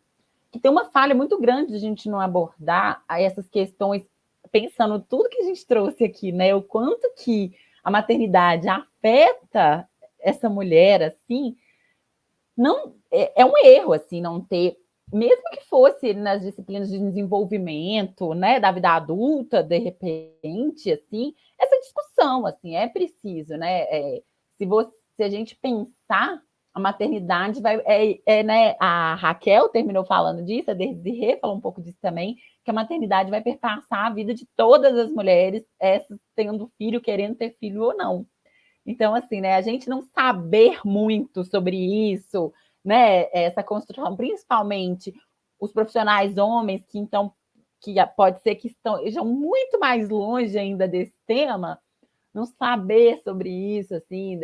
que tem uma falha muito grande de a gente não abordar essas questões, pensando tudo que a gente trouxe aqui, né? O quanto que a maternidade afeta essa mulher, assim, não é um erro, assim, não ter, mesmo que fosse nas disciplinas de desenvolvimento, né, da vida adulta, de repente, assim, essa discussão, assim, é preciso, né? Se a gente pensar a maternidade vai né, a Raquel terminou falando disso, a Desirê falou um pouco disso também, que a maternidade vai perpassar a vida de todas as mulheres, essas tendo filho, querendo ter filho ou não. Então, assim, né, a gente não saber muito sobre isso, né, essa construção, principalmente os profissionais homens que então que pode ser que estejam muito mais longe ainda desse tema, não saber sobre isso, assim,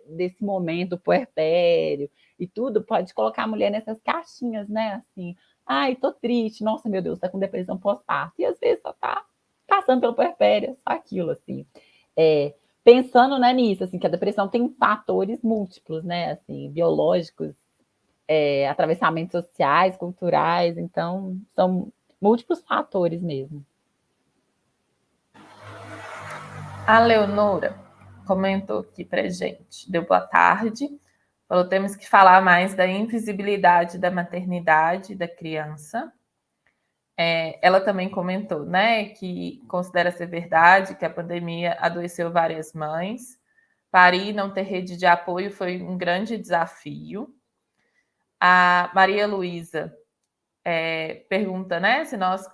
desse momento puerpério e tudo, pode colocar a mulher nessas caixinhas, né? Assim, ai, tô triste, nossa, meu Deus, tá com depressão pós-parto. E às vezes só tá passando pelo puerpério, só aquilo, assim. Pensando, né, nisso, assim, que a depressão tem fatores múltiplos, né? Assim, biológicos, atravessamentos sociais, culturais, então são múltiplos fatores mesmo. A Leonora comentou aqui pra gente, deu boa tarde, falou, temos que falar mais da invisibilidade da maternidade da criança. Ela também comentou, né, que considera ser verdade que a pandemia adoeceu várias mães, parir e não ter rede de apoio foi um grande desafio. A Maria Luísa pergunta, né, se nós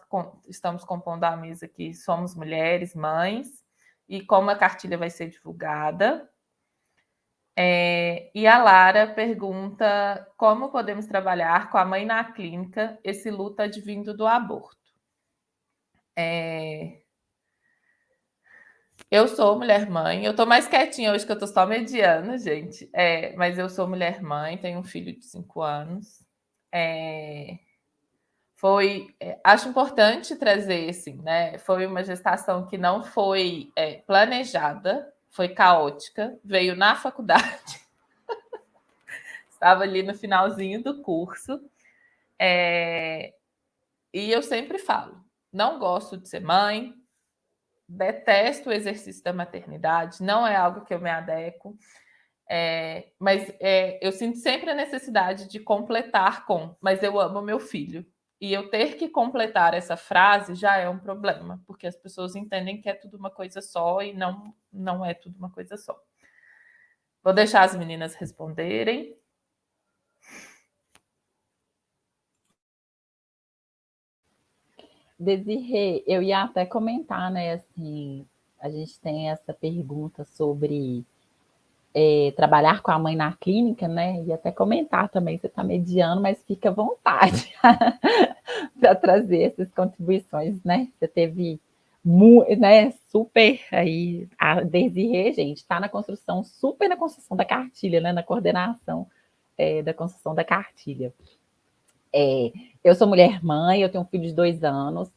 estamos compondo a mesa que somos mulheres, mães, e como a cartilha vai ser divulgada. E a Lara pergunta como podemos trabalhar com a mãe na clínica esse luto advindo do aborto. Eu sou mulher-mãe, eu tô mais quietinha hoje que eu tô só mediana, gente. Mas eu sou mulher-mãe, tenho um filho de 5 anos. É, acho importante trazer, assim, né? Foi uma gestação que não foi planejada, foi caótica, veio na faculdade, estava ali no finalzinho do curso. E eu sempre falo, não gosto de ser mãe, detesto o exercício da maternidade, não é algo que eu me adequo. Mas eu sinto sempre a necessidade de completar mas eu amo meu filho. E eu ter que completar essa frase já é um problema, porque as pessoas entendem que é tudo uma coisa só e não é tudo uma coisa só. Vou deixar as meninas responderem. Desirê, eu ia até comentar, né, assim, a gente tem essa pergunta sobre trabalhar com a mãe na clínica, né, e até comentar também, você está mediando, mas fica à vontade para trazer essas contribuições, né, você teve, né, super aí, a Desirê, gente, está na construção, super na construção da cartilha, né, na coordenação da construção da cartilha. Eu sou mulher mãe, eu tenho um filho de 2 anos,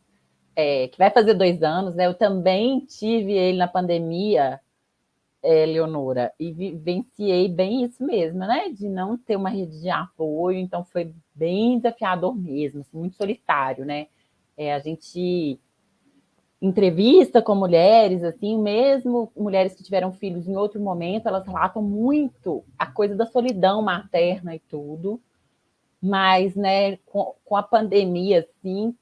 que vai fazer 2 anos, né? Eu também tive ele na pandemia, Leonora, e vivenciei bem isso mesmo, né? De não ter uma rede de apoio, então foi bem desafiador mesmo, assim, muito solitário, né? A gente entrevista com mulheres, assim, mesmo mulheres que tiveram filhos em outro momento, elas relatam muito a coisa da solidão materna e tudo. Mas, né, com a pandemia, assim,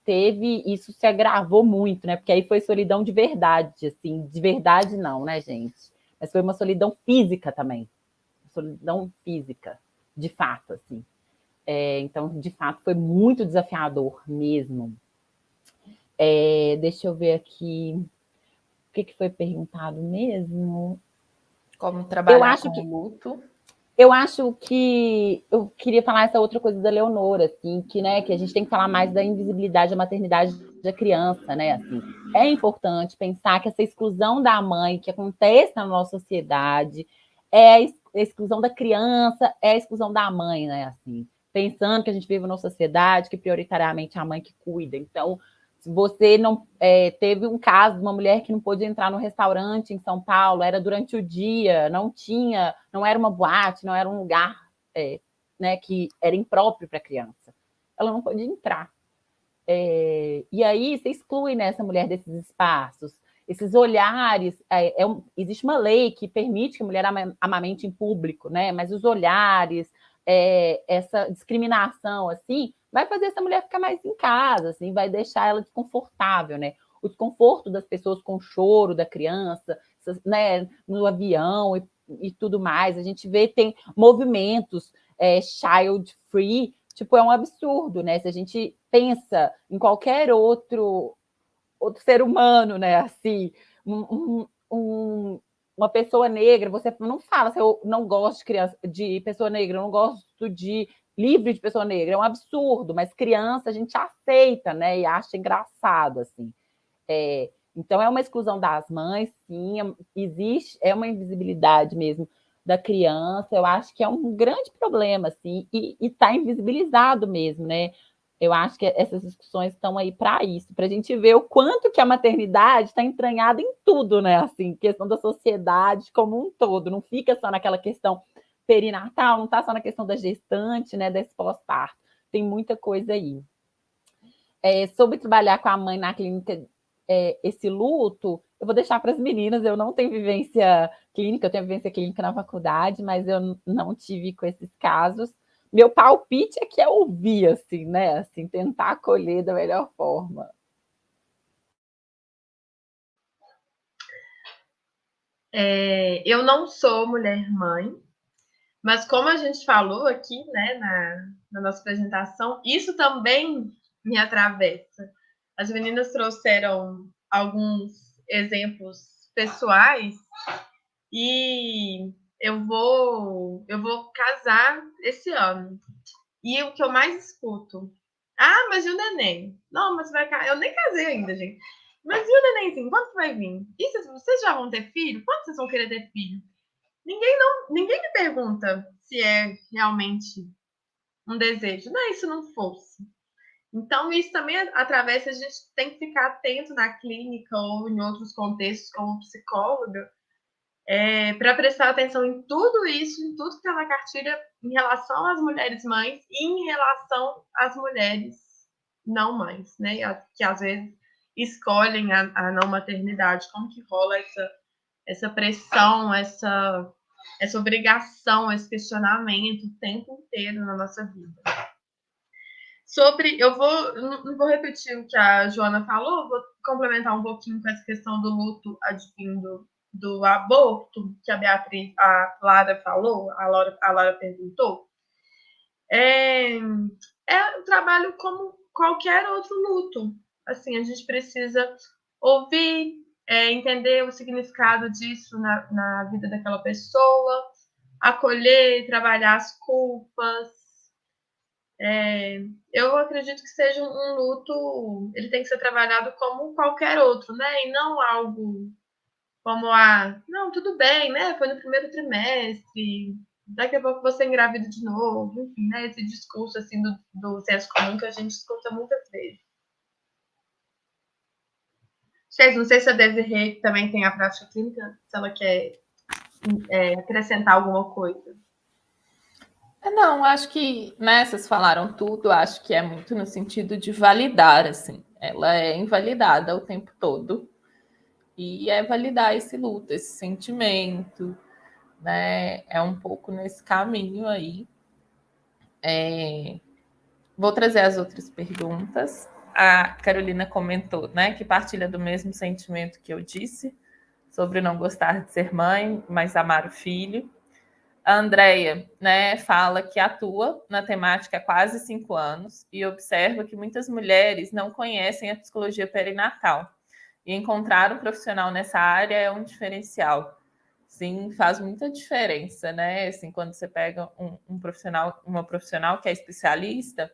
isso se agravou muito, né? Porque aí foi solidão de verdade, assim, de verdade não, né, gente? Mas foi uma solidão física também, solidão física, de fato, assim. Então, de fato, foi muito desafiador mesmo. Deixa eu ver aqui, o que foi perguntado mesmo? Como trabalhar com Que, o luto. Eu acho que eu queria falar essa outra coisa da Leonora, assim, né, que a gente tem que falar mais da invisibilidade da maternidade da criança, né, assim. É importante pensar que essa exclusão da mãe que acontece na nossa sociedade é a exclusão da criança, é a exclusão da mãe, né, assim. Pensando que a gente vive numa sociedade que prioritariamente é a mãe que cuida. Então, se você não teve um caso de uma mulher que não pôde entrar no restaurante em São Paulo, era durante o dia, não era uma boate, não era um lugar né, que era impróprio para a criança. Ela não pôde entrar. E aí você exclui, né, essa mulher desses espaços, esses olhares. Existe uma lei que permite que a mulher amamente em público, né? Mas os olhares, essa discriminação, assim, vai fazer essa mulher ficar mais em casa, assim, vai deixar ela desconfortável, né? O desconforto das pessoas com o choro da criança, né, no avião e tudo mais. A gente vê, tem movimentos child free, tipo, é um absurdo, né? Se a gente pensa em qualquer outro ser humano, né? Assim, uma pessoa negra, você não fala se eu não gosto de pessoa negra, eu não gosto de livro de pessoa negra, é um absurdo, mas criança a gente aceita, né? E acha engraçado, assim. Então é uma exclusão das mães, sim, existe, é uma invisibilidade mesmo da criança, eu acho que é um grande problema, assim, e está invisibilizado mesmo, né? Eu acho que essas discussões estão aí para isso, para a gente ver o quanto que a maternidade está entranhada em tudo, né? Assim, questão da sociedade como um todo, não fica só naquela questão perinatal, não está só na questão da gestante, né? Desse pós-parto, tem muita coisa aí. Sobre trabalhar com a mãe na clínica, esse luto, eu vou deixar para as meninas. Eu não tenho vivência clínica, eu tenho vivência clínica na faculdade, mas eu não tive com esses casos. Meu palpite é que é ouvir, assim, né? Assim, tentar acolher da melhor forma. Eu não sou mulher-mãe, mas como a gente falou aqui, né, na nossa apresentação, isso também me atravessa. As meninas trouxeram alguns exemplos pessoais e eu vou casar esse ano. E o que eu mais escuto: ah, mas e o neném? Não, mas vai casar. Eu nem casei ainda, gente. Mas e o nenenzinho? Quando que vai vir? E vocês já vão ter filho? Quando vocês vão querer ter filho? Ninguém me pergunta se é realmente um desejo. Não é isso não fosse. Então, isso também atravessa, a gente tem que ficar atento na clínica ou em outros contextos, como psicóloga, para prestar atenção em tudo isso, em tudo que está na cartilha, em relação às mulheres mães e em relação às mulheres não mães, né? Que às vezes escolhem a não maternidade. Como que rola essa pressão, essa obrigação, esse questionamento o tempo inteiro na nossa vida. Não vou repetir o que a Joana falou, vou complementar um pouquinho com essa questão do luto advindo do aborto, que a Lara falou, a Laura perguntou. É um trabalho como qualquer outro luto. Assim, a gente precisa ouvir, entender o significado disso na vida daquela pessoa, acolher, trabalhar as culpas. Eu acredito que seja um luto, ele tem que ser trabalhado como qualquer outro, né? E não algo como não, tudo bem, né? Foi no primeiro trimestre, daqui a pouco você engravida de novo, enfim, né? Esse discurso assim do senso comum que a gente escuta muitas vezes. Não sei se a Desirê também tem a prática clínica, se ela quer acrescentar alguma coisa. Não, acho que, né, vocês falaram tudo, acho que é muito no sentido de validar, assim. Ela é invalidada o tempo todo. E é validar esse luto, esse sentimento, né? É um pouco nesse caminho aí. Vou trazer as outras perguntas. A Carolina comentou, né, que partilha do mesmo sentimento que eu disse, sobre não gostar de ser mãe, mas amar o filho. A Andrea, né, fala que atua na temática há quase 5 anos e observa que muitas mulheres não conhecem a psicologia perinatal. E encontrar um profissional nessa área é um diferencial. Sim, faz muita diferença, né? Assim, quando você pega um profissional, uma profissional que é especialista,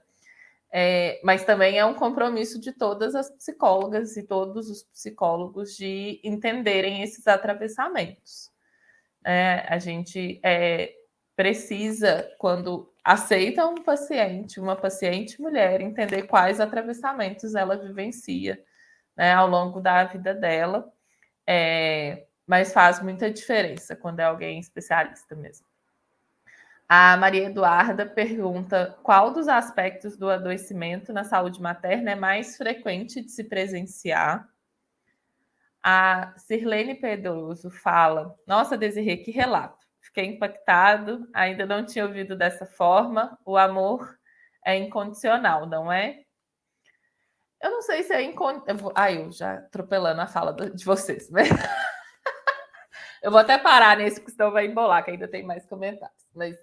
mas também é um compromisso de todas as psicólogas e todos os psicólogos de entenderem esses atravessamentos. A gente precisa, quando aceita uma paciente mulher, entender quais atravessamentos ela vivencia, né, ao longo da vida dela, mas faz muita diferença quando é alguém especialista mesmo. A Maria Eduarda pergunta qual dos aspectos do adoecimento na saúde materna é mais frequente de se presenciar. A Sirlene Pedroso fala: nossa, Desirê, que relato. Fiquei impactado, ainda não tinha ouvido dessa forma. O amor é incondicional, não é? Eu não sei se é incondicional. Eu já atropelando a fala de vocês. Mas... eu vou até parar nesse, porque senão vai embolar, que ainda tem mais comentários. Mas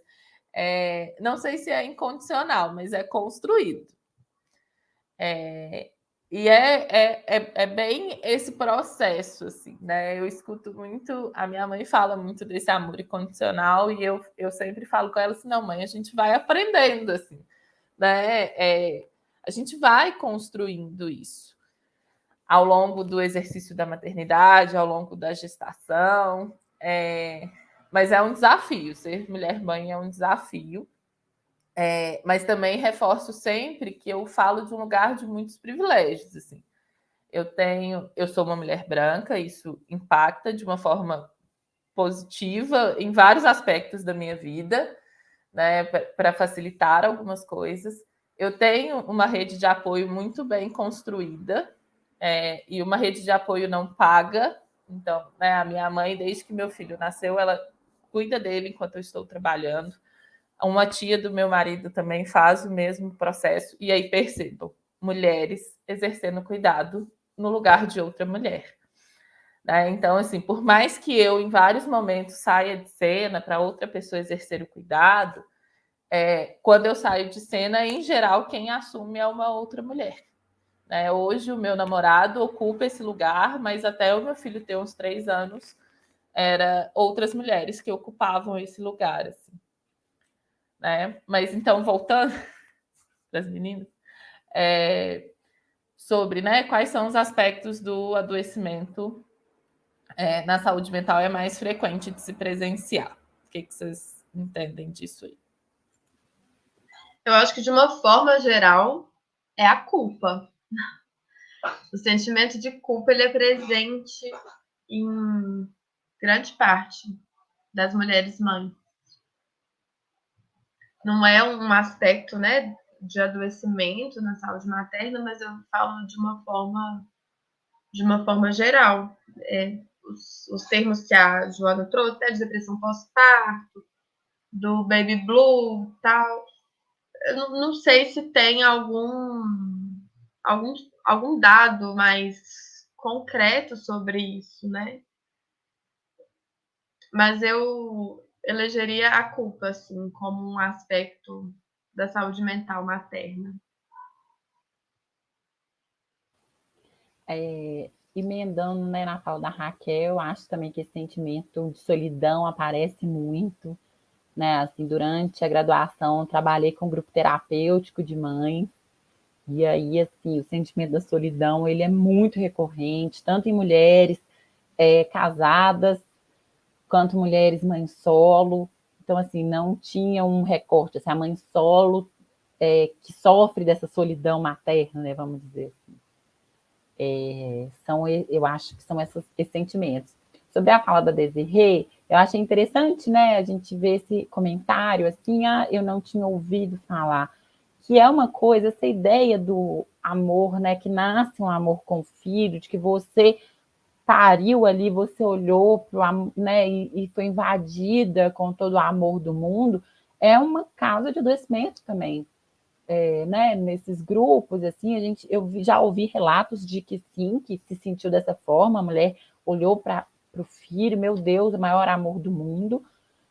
não sei se é incondicional, mas é construído. E é bem esse processo, assim, né? Eu escuto muito, a minha mãe fala muito desse amor incondicional e eu sempre falo com ela assim, não, mãe, a gente vai aprendendo, assim, né? A gente vai construindo isso ao longo do exercício da maternidade, ao longo da gestação, mas é um desafio, ser mulher-mãe é um desafio. Mas também reforço sempre que eu falo de um lugar de muitos privilégios, assim. Eu sou uma mulher branca, isso impacta de uma forma positiva em vários aspectos da minha vida, né, para facilitar algumas coisas. Eu tenho uma rede de apoio muito bem construída, e uma rede de apoio não paga. Então, né, a minha mãe, desde que meu filho nasceu, ela cuida dele enquanto eu estou trabalhando. Uma tia do meu marido também faz o mesmo processo. E aí percebam, mulheres exercendo cuidado no lugar de outra mulher. Né? Então, assim, por mais que eu, em vários momentos, saia de cena para outra pessoa exercer o cuidado, quando eu saio de cena, em geral, quem assume é uma outra mulher. Né? Hoje, o meu namorado ocupa esse lugar, mas até o meu filho ter uns 3 anos, eram outras mulheres que ocupavam esse lugar, assim. Né? Mas então, voltando para as meninas, sobre, né, quais são os aspectos do adoecimento na saúde mental é mais frequente de se presenciar. O que vocês entendem disso aí? Eu acho que, de uma forma geral, é a culpa. O sentimento de culpa, ele é presente em grande parte das mulheres mães. Não é um aspecto, né, de adoecimento na saúde materna, mas eu falo de uma forma geral. Os termos que a Joana trouxe, de depressão pós-parto, do baby blue, tal. Eu não sei se tem algum dado mais concreto sobre isso, né? Mas eu elegeria a culpa, assim, como um aspecto da saúde mental materna. Emendando, né, na fala da Raquel, acho também que esse sentimento de solidão aparece muito, né? Assim, durante a graduação, trabalhei com um grupo terapêutico de mães, e aí, assim, o sentimento da solidão, ele é muito recorrente, tanto em mulheres casadas, quanto mulheres mães solo. Então, assim, não tinha um recorte, assim, a mãe solo que sofre dessa solidão materna, né, vamos dizer assim. Eu acho que são esses sentimentos. Sobre a fala da Desirê, eu achei interessante, né, a gente ver esse comentário, assim, eu não tinha ouvido falar, que é uma coisa, essa ideia do amor, né, que nasce um amor com o filho, de que você pariu ali, você olhou para o né, e foi invadida com todo o amor do mundo, é uma causa de adoecimento também. Né, nesses grupos, assim, eu já ouvi relatos de que sim, que se sentiu dessa forma, a mulher olhou para o filho, meu Deus, o maior amor do mundo,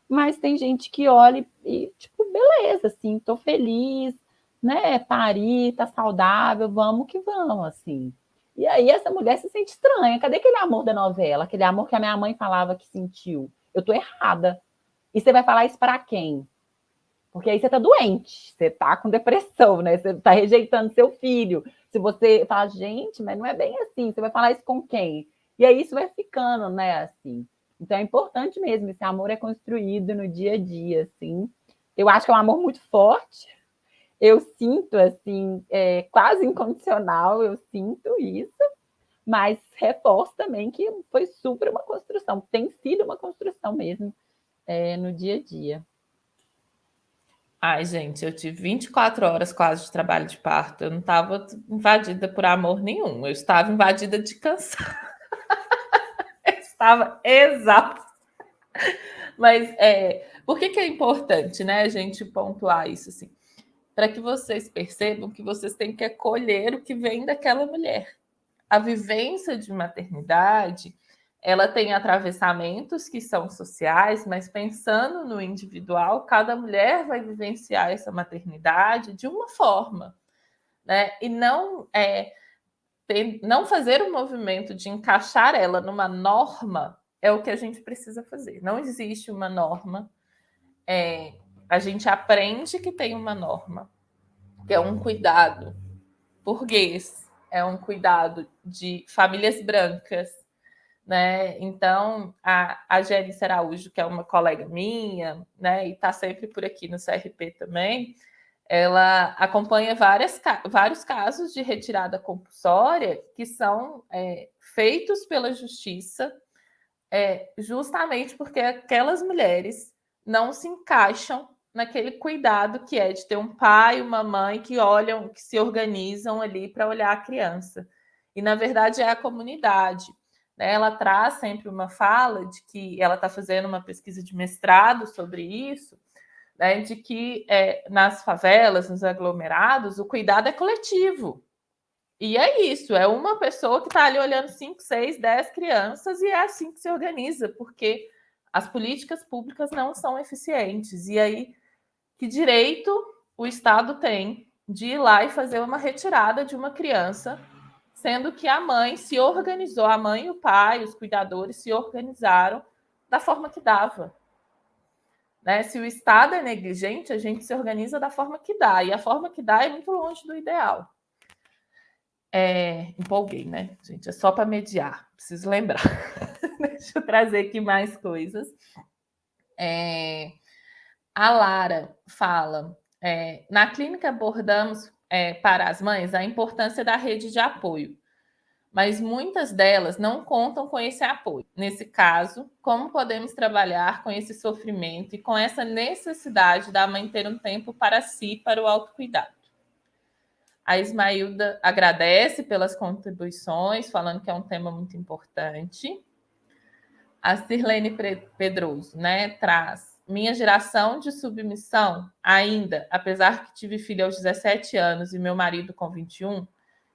mas tem gente que olha e, tipo, beleza, assim, tô feliz, né, pari, tá saudável, vamos que vamos, assim. E aí essa mulher se sente estranha, cadê aquele amor da novela, aquele amor que a minha mãe falava que sentiu? Eu tô errada. E você vai falar isso para quem? Porque aí você tá doente, você tá com depressão, né? Você tá rejeitando seu filho. Se você fala, gente, mas não é bem assim, você vai falar isso com quem? E aí isso vai ficando, né, assim. Então é importante mesmo, esse amor é construído no dia a dia, assim. Eu acho que é um amor muito forte. Eu sinto, assim, quase incondicional, eu sinto isso. Mas reforço também que foi super uma construção, tem sido uma construção mesmo no dia a dia. Ai, gente, eu tive 24 horas quase de trabalho de parto. Eu não estava invadida por amor nenhum. Eu estava invadida de cansaço. Eu estava exausta. Mas por que é importante, né, a gente pontuar isso assim? Para que vocês percebam que vocês têm que acolher o que vem daquela mulher. A vivência de maternidade, ela tem atravessamentos que são sociais, mas pensando no individual, cada mulher vai vivenciar essa maternidade de uma forma, né? E não fazer o movimento de encaixar ela numa norma é o que a gente precisa fazer. Não existe uma norma. A gente aprende que tem uma norma, que é um cuidado burguês, é um cuidado de famílias brancas, né? Então, a Gerice Araújo, que é uma colega minha, né, e está sempre por aqui no CRP também, ela acompanha vários casos de retirada compulsória que são feitos pela justiça, justamente porque aquelas mulheres não se encaixam naquele cuidado que é de ter um pai e uma mãe que olham, que se organizam ali para olhar a criança. E, na verdade, é a comunidade. Né? Ela traz sempre uma fala de que ela está fazendo uma pesquisa de mestrado sobre isso, né? De que nas favelas, nos aglomerados, o cuidado é coletivo. E é isso, é uma pessoa que está ali olhando 5, 6, 10 crianças e é assim que se organiza, porque as políticas públicas não são eficientes. E aí, que direito o Estado tem de ir lá e fazer uma retirada de uma criança, sendo que a mãe se organizou, a mãe e o pai, os cuidadores se organizaram da forma que dava. Né? Se o Estado é negligente, a gente se organiza da forma que dá, e a forma que dá é muito longe do ideal. Empolguei, né, gente? É só para mediar, preciso lembrar. Deixa eu trazer aqui mais coisas. A Lara fala: na clínica abordamos para as mães a importância da rede de apoio, mas muitas delas não contam com esse apoio. Nesse caso, como podemos trabalhar com esse sofrimento e com essa necessidade da mãe ter um tempo para si, para o autocuidado? A Ismailda agradece pelas contribuições, falando que é um tema muito importante. A Sirlene Pedroso, né, traz: minha geração de submissão, ainda, apesar que tive filho aos 17 anos e meu marido com 21,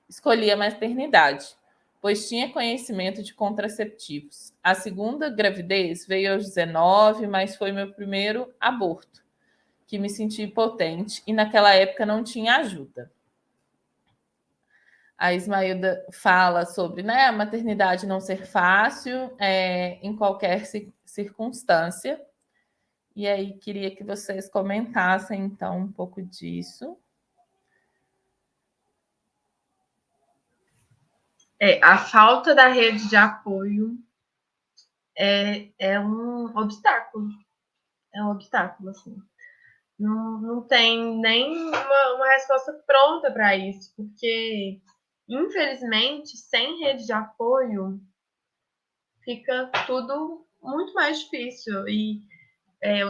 escolhi a maternidade, pois tinha conhecimento de contraceptivos. A segunda gravidez veio aos 19, mas foi meu primeiro aborto, que me senti impotente e naquela época não tinha ajuda. A Ismailda fala sobre, né, a maternidade não ser fácil em qualquer circunstância. E aí, queria que vocês comentassem, então, um pouco disso. A falta da rede de apoio é um obstáculo. É um obstáculo, assim. Não tem nem uma resposta pronta para isso, porque, infelizmente, sem rede de apoio, fica tudo muito mais difícil. E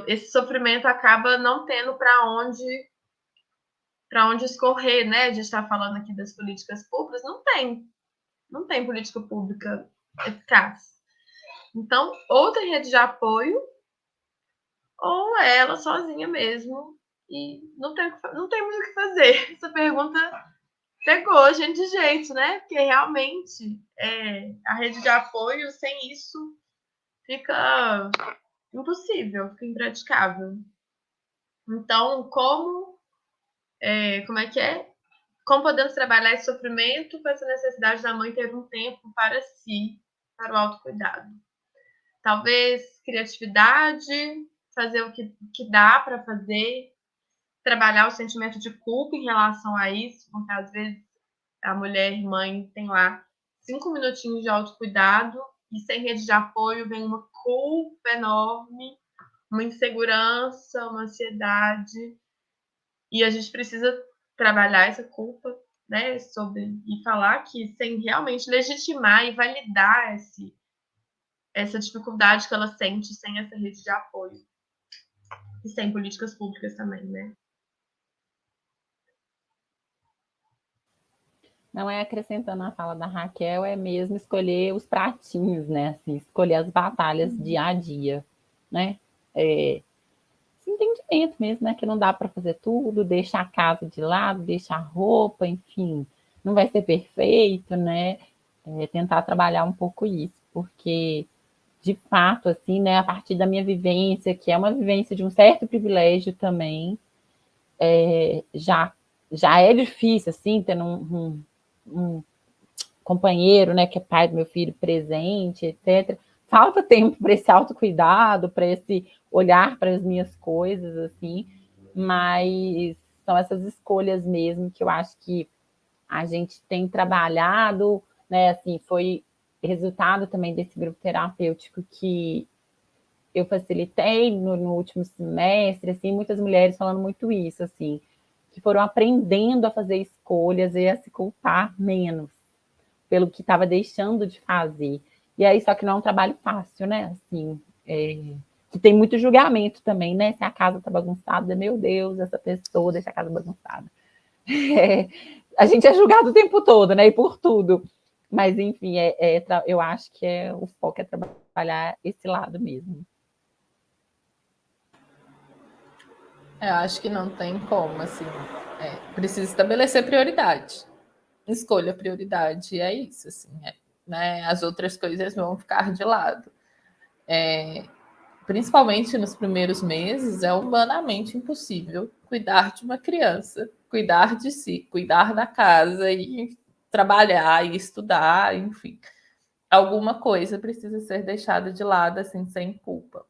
esse sofrimento acaba não tendo para onde escorrer, né? A gente está falando aqui das políticas públicas, não tem política pública eficaz. Então, ou tem rede de apoio, ou é ela sozinha mesmo, e não tem muito o que fazer. Essa pergunta pegou a gente de jeito, né? Porque realmente a rede de apoio, sem isso, fica impossível, fica impraticável. Então, como é que é? Como podemos trabalhar esse sofrimento com essa necessidade da mãe ter um tempo para si, para o autocuidado? Talvez criatividade, fazer o que dá para fazer, trabalhar o sentimento de culpa em relação a isso, porque às vezes a mulher mãe tem lá 5 minutinhos de autocuidado e sem rede de apoio vem uma culpa enorme, uma insegurança, uma ansiedade, e a gente precisa trabalhar essa culpa, né, e falar que sem realmente legitimar e validar essa dificuldade que ela sente sem essa rede de apoio e sem políticas públicas também, né? Não é acrescentando a fala da Raquel, é mesmo escolher os pratinhos, né? Assim, escolher as batalhas dia a dia, né? Esse entendimento mesmo, né? Que não dá para fazer tudo, deixar a casa de lado, deixar a roupa, enfim, não vai ser perfeito, né? Tentar trabalhar um pouco isso, porque de fato, assim, né? A partir da minha vivência, que é uma vivência de um certo privilégio também, já é difícil, assim, ter um companheiro, né, que é pai do meu filho presente, etc. Falta tempo para esse autocuidado, para esse olhar para as minhas coisas, assim, mas são essas escolhas mesmo que eu acho que a gente tem trabalhado, né, assim, foi resultado também desse grupo terapêutico que eu facilitei no último semestre, assim, muitas mulheres falando muito isso, assim, que foram aprendendo a fazer escolhas e a se culpar menos pelo que estava deixando de fazer. E aí, só que não é um trabalho fácil, né? Assim, que tem muito julgamento também, né? Se a casa tá bagunçada, meu Deus, essa pessoa deixa a casa bagunçada. A gente é julgado o tempo todo, né? E por tudo. Mas, enfim, eu acho que o foco é trabalhar esse lado mesmo. Eu acho que não tem como, assim. Precisa estabelecer prioridade. Escolha a prioridade, e é isso, assim. Né? As outras coisas vão ficar de lado. Principalmente nos primeiros meses, é humanamente impossível cuidar de uma criança, cuidar de si, cuidar da casa e trabalhar e estudar, enfim. Alguma coisa precisa ser deixada de lado, assim, sem culpa.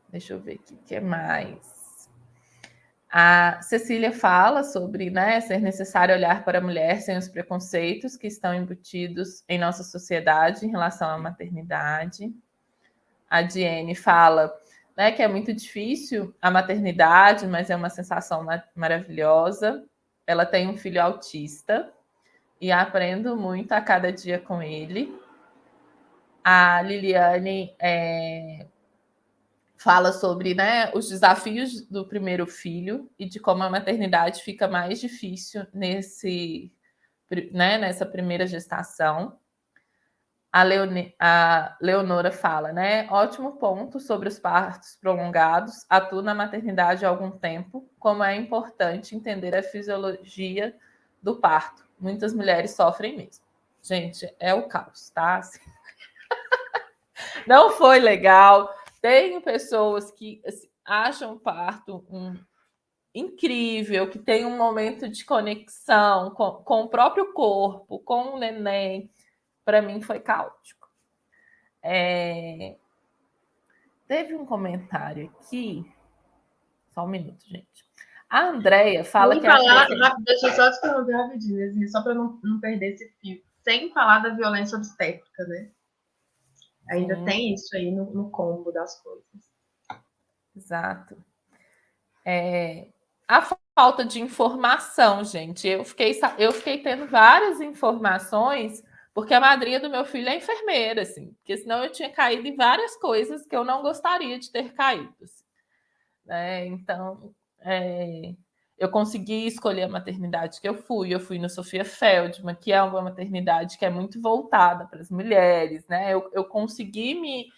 Deixa eu ver aqui o que é mais. A Cecília fala sobre, né, ser necessário olhar para a mulher sem os preconceitos que estão embutidos em nossa sociedade em relação à maternidade. A Diene fala, né, que é muito difícil a maternidade, mas é uma sensação maravilhosa. Ela tem um filho autista e aprendo muito a cada dia com ele. A Liliane fala sobre, né, os desafios do primeiro filho e de como a maternidade fica mais difícil nessa primeira gestação. A Leonora fala, né? Ótimo ponto sobre os partos prolongados. Atuo na maternidade há algum tempo, como é importante entender a fisiologia do parto. Muitas mulheres sofrem mesmo. Gente, é o caos, tá? Não foi legal. Tem pessoas que acham o parto incrível, que tem um momento de conexão com o próprio corpo, com o neném. Para mim foi caótico. Teve um comentário aqui. Só um minuto, gente. A Andrea fala que deixa eu só te interromper rapidinho, só para não perder esse fio. Sem falar da violência obstétrica, né? Ainda tem isso aí no combo das coisas. Exato. A falta de informação, gente. Eu fiquei tendo várias informações, porque a madrinha do meu filho é enfermeira, assim, porque senão eu tinha caído em várias coisas que eu não gostaria de ter caído. Assim, né? Então, eu consegui escolher a maternidade que eu fui. Eu fui no Sofia Feldman, que é uma maternidade que é muito voltada para as mulheres, né? Eu consegui me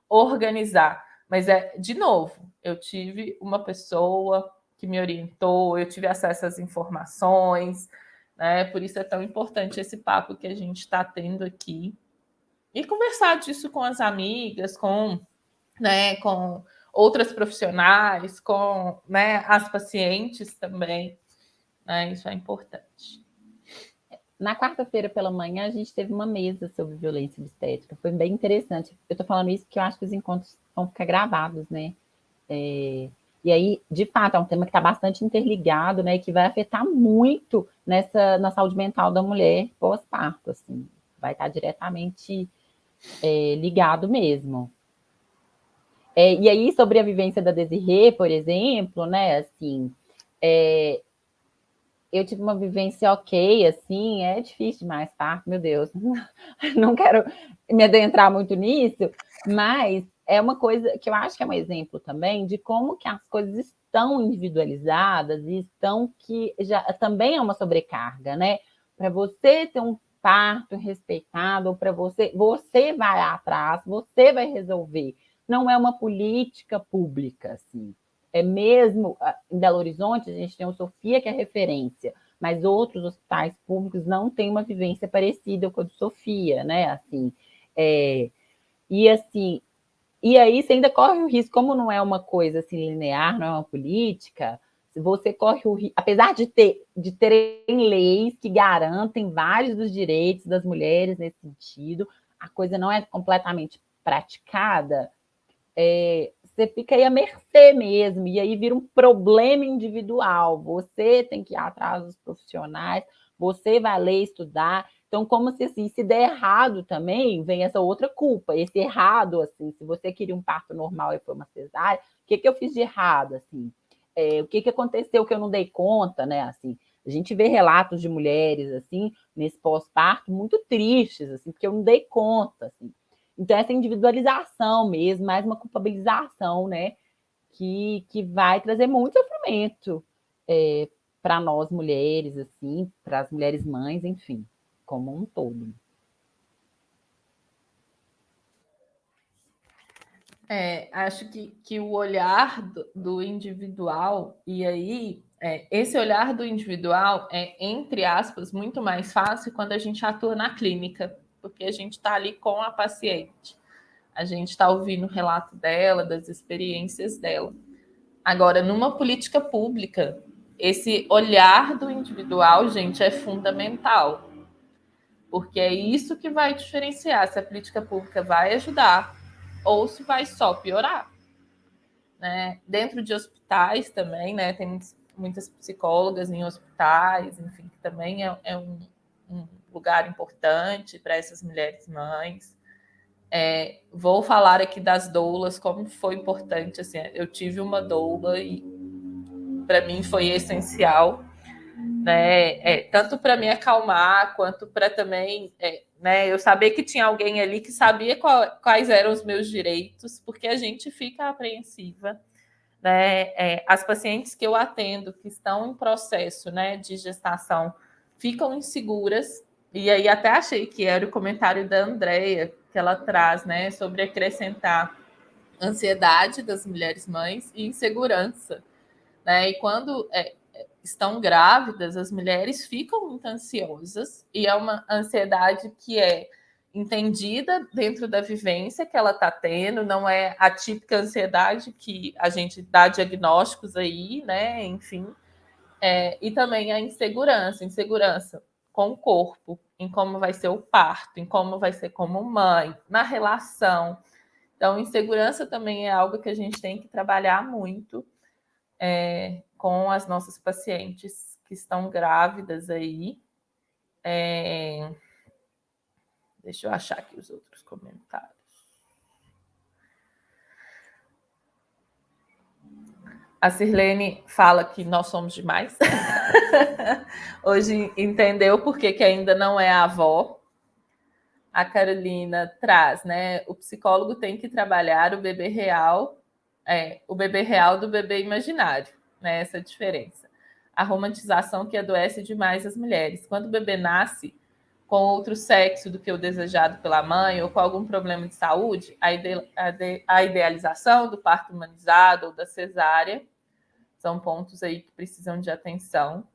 organizar. Mas de novo, eu tive uma pessoa que me orientou, eu tive acesso às informações, né? Por isso é tão importante esse papo que a gente está tendo aqui. E conversar disso com as amigas, com outras profissionais, com, né, as pacientes também. Né? Isso é importante. Na quarta-feira pela manhã, a gente teve uma mesa sobre violência obstétrica. Foi bem interessante. Eu estou falando isso porque eu acho que os encontros vão ficar gravados, né? E aí, de fato, é um tema que está bastante interligado, né? E que vai afetar muito na saúde mental da mulher pós-parto, assim. Vai estar diretamente ligado mesmo. E aí, sobre a vivência da Desirê, por exemplo, né? Assim, eu tive uma vivência ok, assim, é difícil demais, tá? Meu Deus, não quero me adentrar muito nisso, mas é uma coisa que eu acho que é um exemplo também de como que as coisas estão individualizadas e estão que já também é uma sobrecarga, né? Para você ter um parto respeitado, para você vai atrás, você vai resolver. Não é uma política pública, assim. É mesmo, em Belo Horizonte, a gente tem o Sofia, que é referência, mas outros hospitais públicos não têm uma vivência parecida com a do Sofia, né? Assim, e assim, e aí você ainda corre o risco, como não é uma coisa assim linear, não é uma política, você corre o risco, apesar de terem leis que garantem vários dos direitos das mulheres nesse sentido, a coisa não é completamente praticada, você fica aí à mercê mesmo, e aí vira um problema individual. Você tem que ir atrás dos profissionais, você vai ler, estudar. Então, como se assim, se der errado também, vem essa outra culpa. Esse errado, assim, se você queria um parto normal e foi uma cesárea, o que eu fiz de errado, assim? O que aconteceu que eu não dei conta, né? Assim, a gente vê relatos de mulheres, assim, nesse pós-parto, muito tristes, assim, porque eu não dei conta, assim. Então, essa individualização mesmo, mais uma culpabilização, né? Que vai trazer muito sofrimento para nós mulheres, assim, para as mulheres mães, enfim, como um todo. Acho que o olhar do individual, e aí, esse olhar do individual é, entre aspas, muito mais fácil quando a gente atua na clínica, porque a gente está ali com a paciente. A gente está ouvindo o relato dela, das experiências dela. Agora, numa política pública, esse olhar do individual, gente, é fundamental. Porque é isso que vai diferenciar se a política pública vai ajudar ou se vai só piorar. Né? Dentro de hospitais também, né, tem muitas psicólogas em hospitais, enfim, que também é um lugar importante para essas mulheres mães. Vou falar aqui das doulas, como foi importante. Assim, eu tive uma doula e para mim foi essencial, né? Tanto para me acalmar, quanto para também, né, eu saber que tinha alguém ali que sabia quais eram os meus direitos, porque a gente fica apreensiva, né? As pacientes que eu atendo que estão em processo, né, de gestação ficam inseguras, e aí até achei que era o comentário da Andrea que ela traz, né, sobre acrescentar ansiedade das mulheres mães e insegurança, né? E quando estão grávidas, as mulheres ficam muito ansiosas, e é uma ansiedade que é entendida dentro da vivência que ela está tendo, não é a típica ansiedade que a gente dá diagnósticos aí, né? Enfim, e também a insegurança com o corpo, em como vai ser o parto, em como vai ser como mãe, na relação. Então, insegurança também é algo que a gente tem que trabalhar muito com as nossas pacientes que estão grávidas aí. Deixa eu achar aqui os outros comentários. A Sirlene fala que nós somos demais. Hoje entendeu por que ainda não é a avó. A Carolina traz, né? O psicólogo tem que trabalhar o bebê real do bebê imaginário, né? Essa diferença. A romantização que adoece demais as mulheres. Quando o bebê nasce com outro sexo do que o desejado pela mãe ou com algum problema de saúde, a idealização do parto humanizado ou da cesárea são pontos aí que precisam de atenção.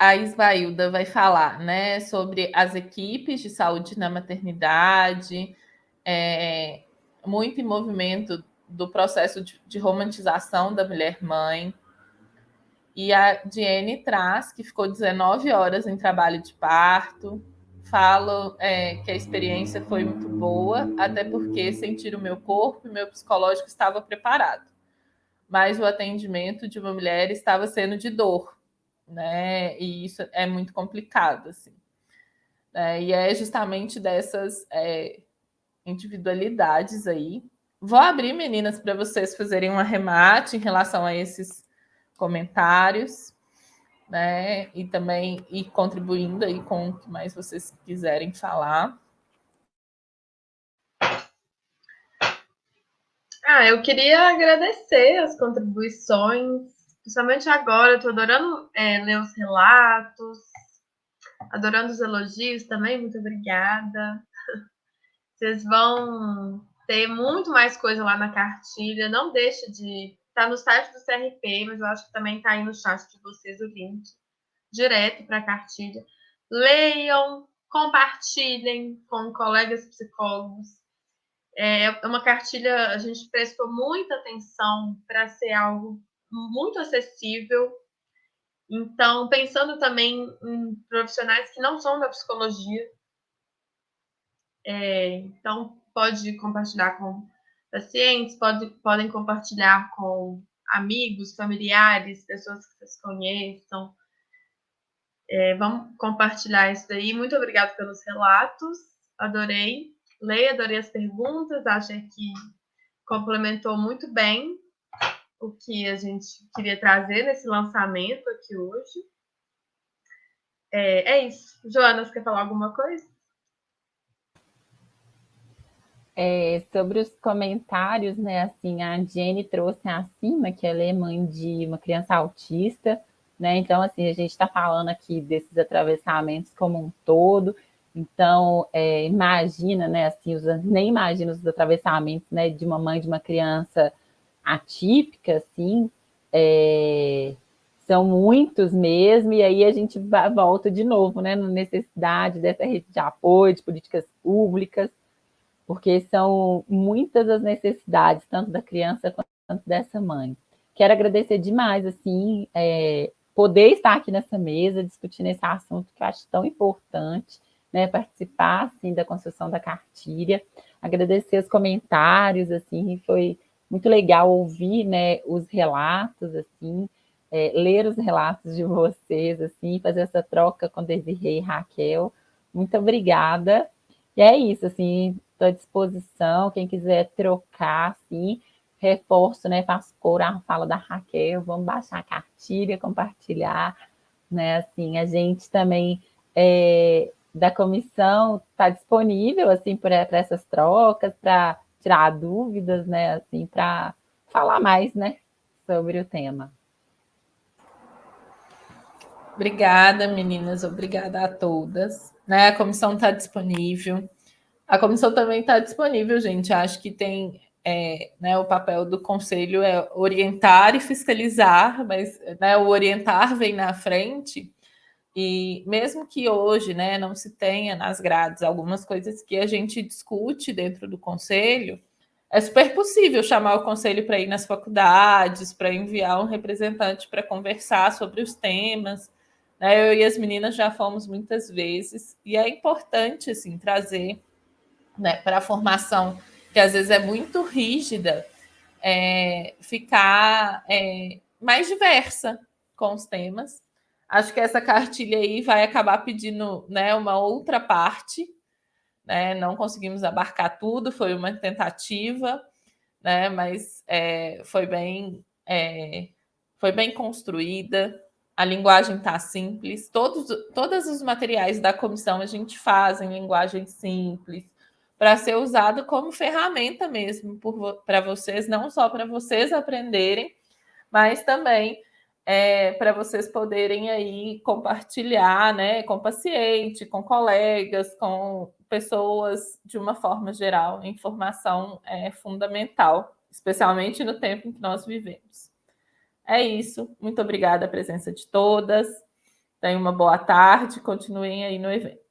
A Ismailda vai falar, né, sobre as equipes de saúde na maternidade, muito em movimento do processo de romantização da mulher-mãe. E a Diene traz que ficou 19 horas em trabalho de parto. Falo que a experiência foi muito boa, até porque sentir o meu corpo e meu psicológico estava preparado. Mas o atendimento de uma mulher estava sendo de dor, né? E isso é muito complicado, assim. E é justamente dessas individualidades aí. Vou abrir, meninas, para vocês fazerem um arremate em relação a esses comentários, né? E também ir contribuindo aí com o que mais vocês quiserem falar. Eu queria agradecer as contribuições, principalmente agora. Eu estou adorando ler os relatos, adorando os elogios também. Muito obrigada. Vocês vão ter muito mais coisa lá na cartilha. Não deixe de estar no site do CRP, mas eu acho que também está aí no chat de vocês o link direto para a cartilha. Leiam, compartilhem com colegas psicólogos. É uma cartilha, a gente prestou muita atenção para ser algo muito acessível. Então, pensando também em profissionais que não são da psicologia. Então, pode compartilhar com pacientes, podem compartilhar com amigos, familiares, pessoas que vocês conheçam. Vamos compartilhar isso daí. Muito obrigada pelos relatos. Adorei ler, adorei as perguntas. Achei que complementou muito bem o que a gente queria trazer nesse lançamento aqui hoje. É isso. Joana, você quer falar alguma coisa? Sobre os comentários, né? Assim, a Jenny trouxe acima que ela é mãe de uma criança autista, né? Então, assim, a gente está falando aqui desses atravessamentos como um todo. Então, imagina, né? Assim, nem imagina os atravessamentos, né? De uma mãe de uma criança atípica, assim, são muitos mesmo. E aí a gente volta de novo, né? Na necessidade dessa rede de apoio, de políticas públicas, porque são muitas as necessidades, tanto da criança quanto dessa mãe. Quero agradecer demais, assim, poder estar aqui nessa mesa, discutindo esse assunto que eu acho tão importante, né, participar assim, da construção da cartilha, agradecer os comentários, assim, foi muito legal ouvir, né, os relatos, assim, ler os relatos de vocês, assim, fazer essa troca com Desirê e Raquel. Muito obrigada. E é isso, assim, estou à disposição, quem quiser trocar, assim, reforço, né, faço cor à fala da Raquel, vamos baixar a cartilha, compartilhar, né, assim, a gente também da comissão está disponível, assim, para essas trocas, para tirar dúvidas, né, assim, para falar mais, né, sobre o tema. Obrigada, meninas, obrigada a todas. Né, a comissão está disponível. A comissão também está disponível, gente. Acho que tem né, o papel do conselho é orientar e fiscalizar, mas né, o orientar vem na frente. E mesmo que hoje né, não se tenha nas grades algumas coisas que a gente discute dentro do conselho, é super possível chamar o conselho para ir nas faculdades, para enviar um representante para conversar sobre os temas. Né? Eu e as meninas já fomos muitas vezes, e é importante assim, trazer né, para a formação, que às vezes é muito rígida, ficar mais diversa com os temas. Acho que essa cartilha aí vai acabar pedindo né, uma outra parte. Né? Não conseguimos abarcar tudo, foi uma tentativa, né? Mas foi bem construída. A linguagem está simples. Todos os materiais da comissão a gente faz em linguagem simples, para ser usado como ferramenta mesmo para vocês, não só para vocês aprenderem, mas também para vocês poderem aí compartilhar, né, com paciente, com colegas, com pessoas de uma forma geral. A informação é fundamental, especialmente no tempo em que nós vivemos. É isso. Muito obrigada a presença de todas. Tenham uma boa tarde. Continuem aí no evento.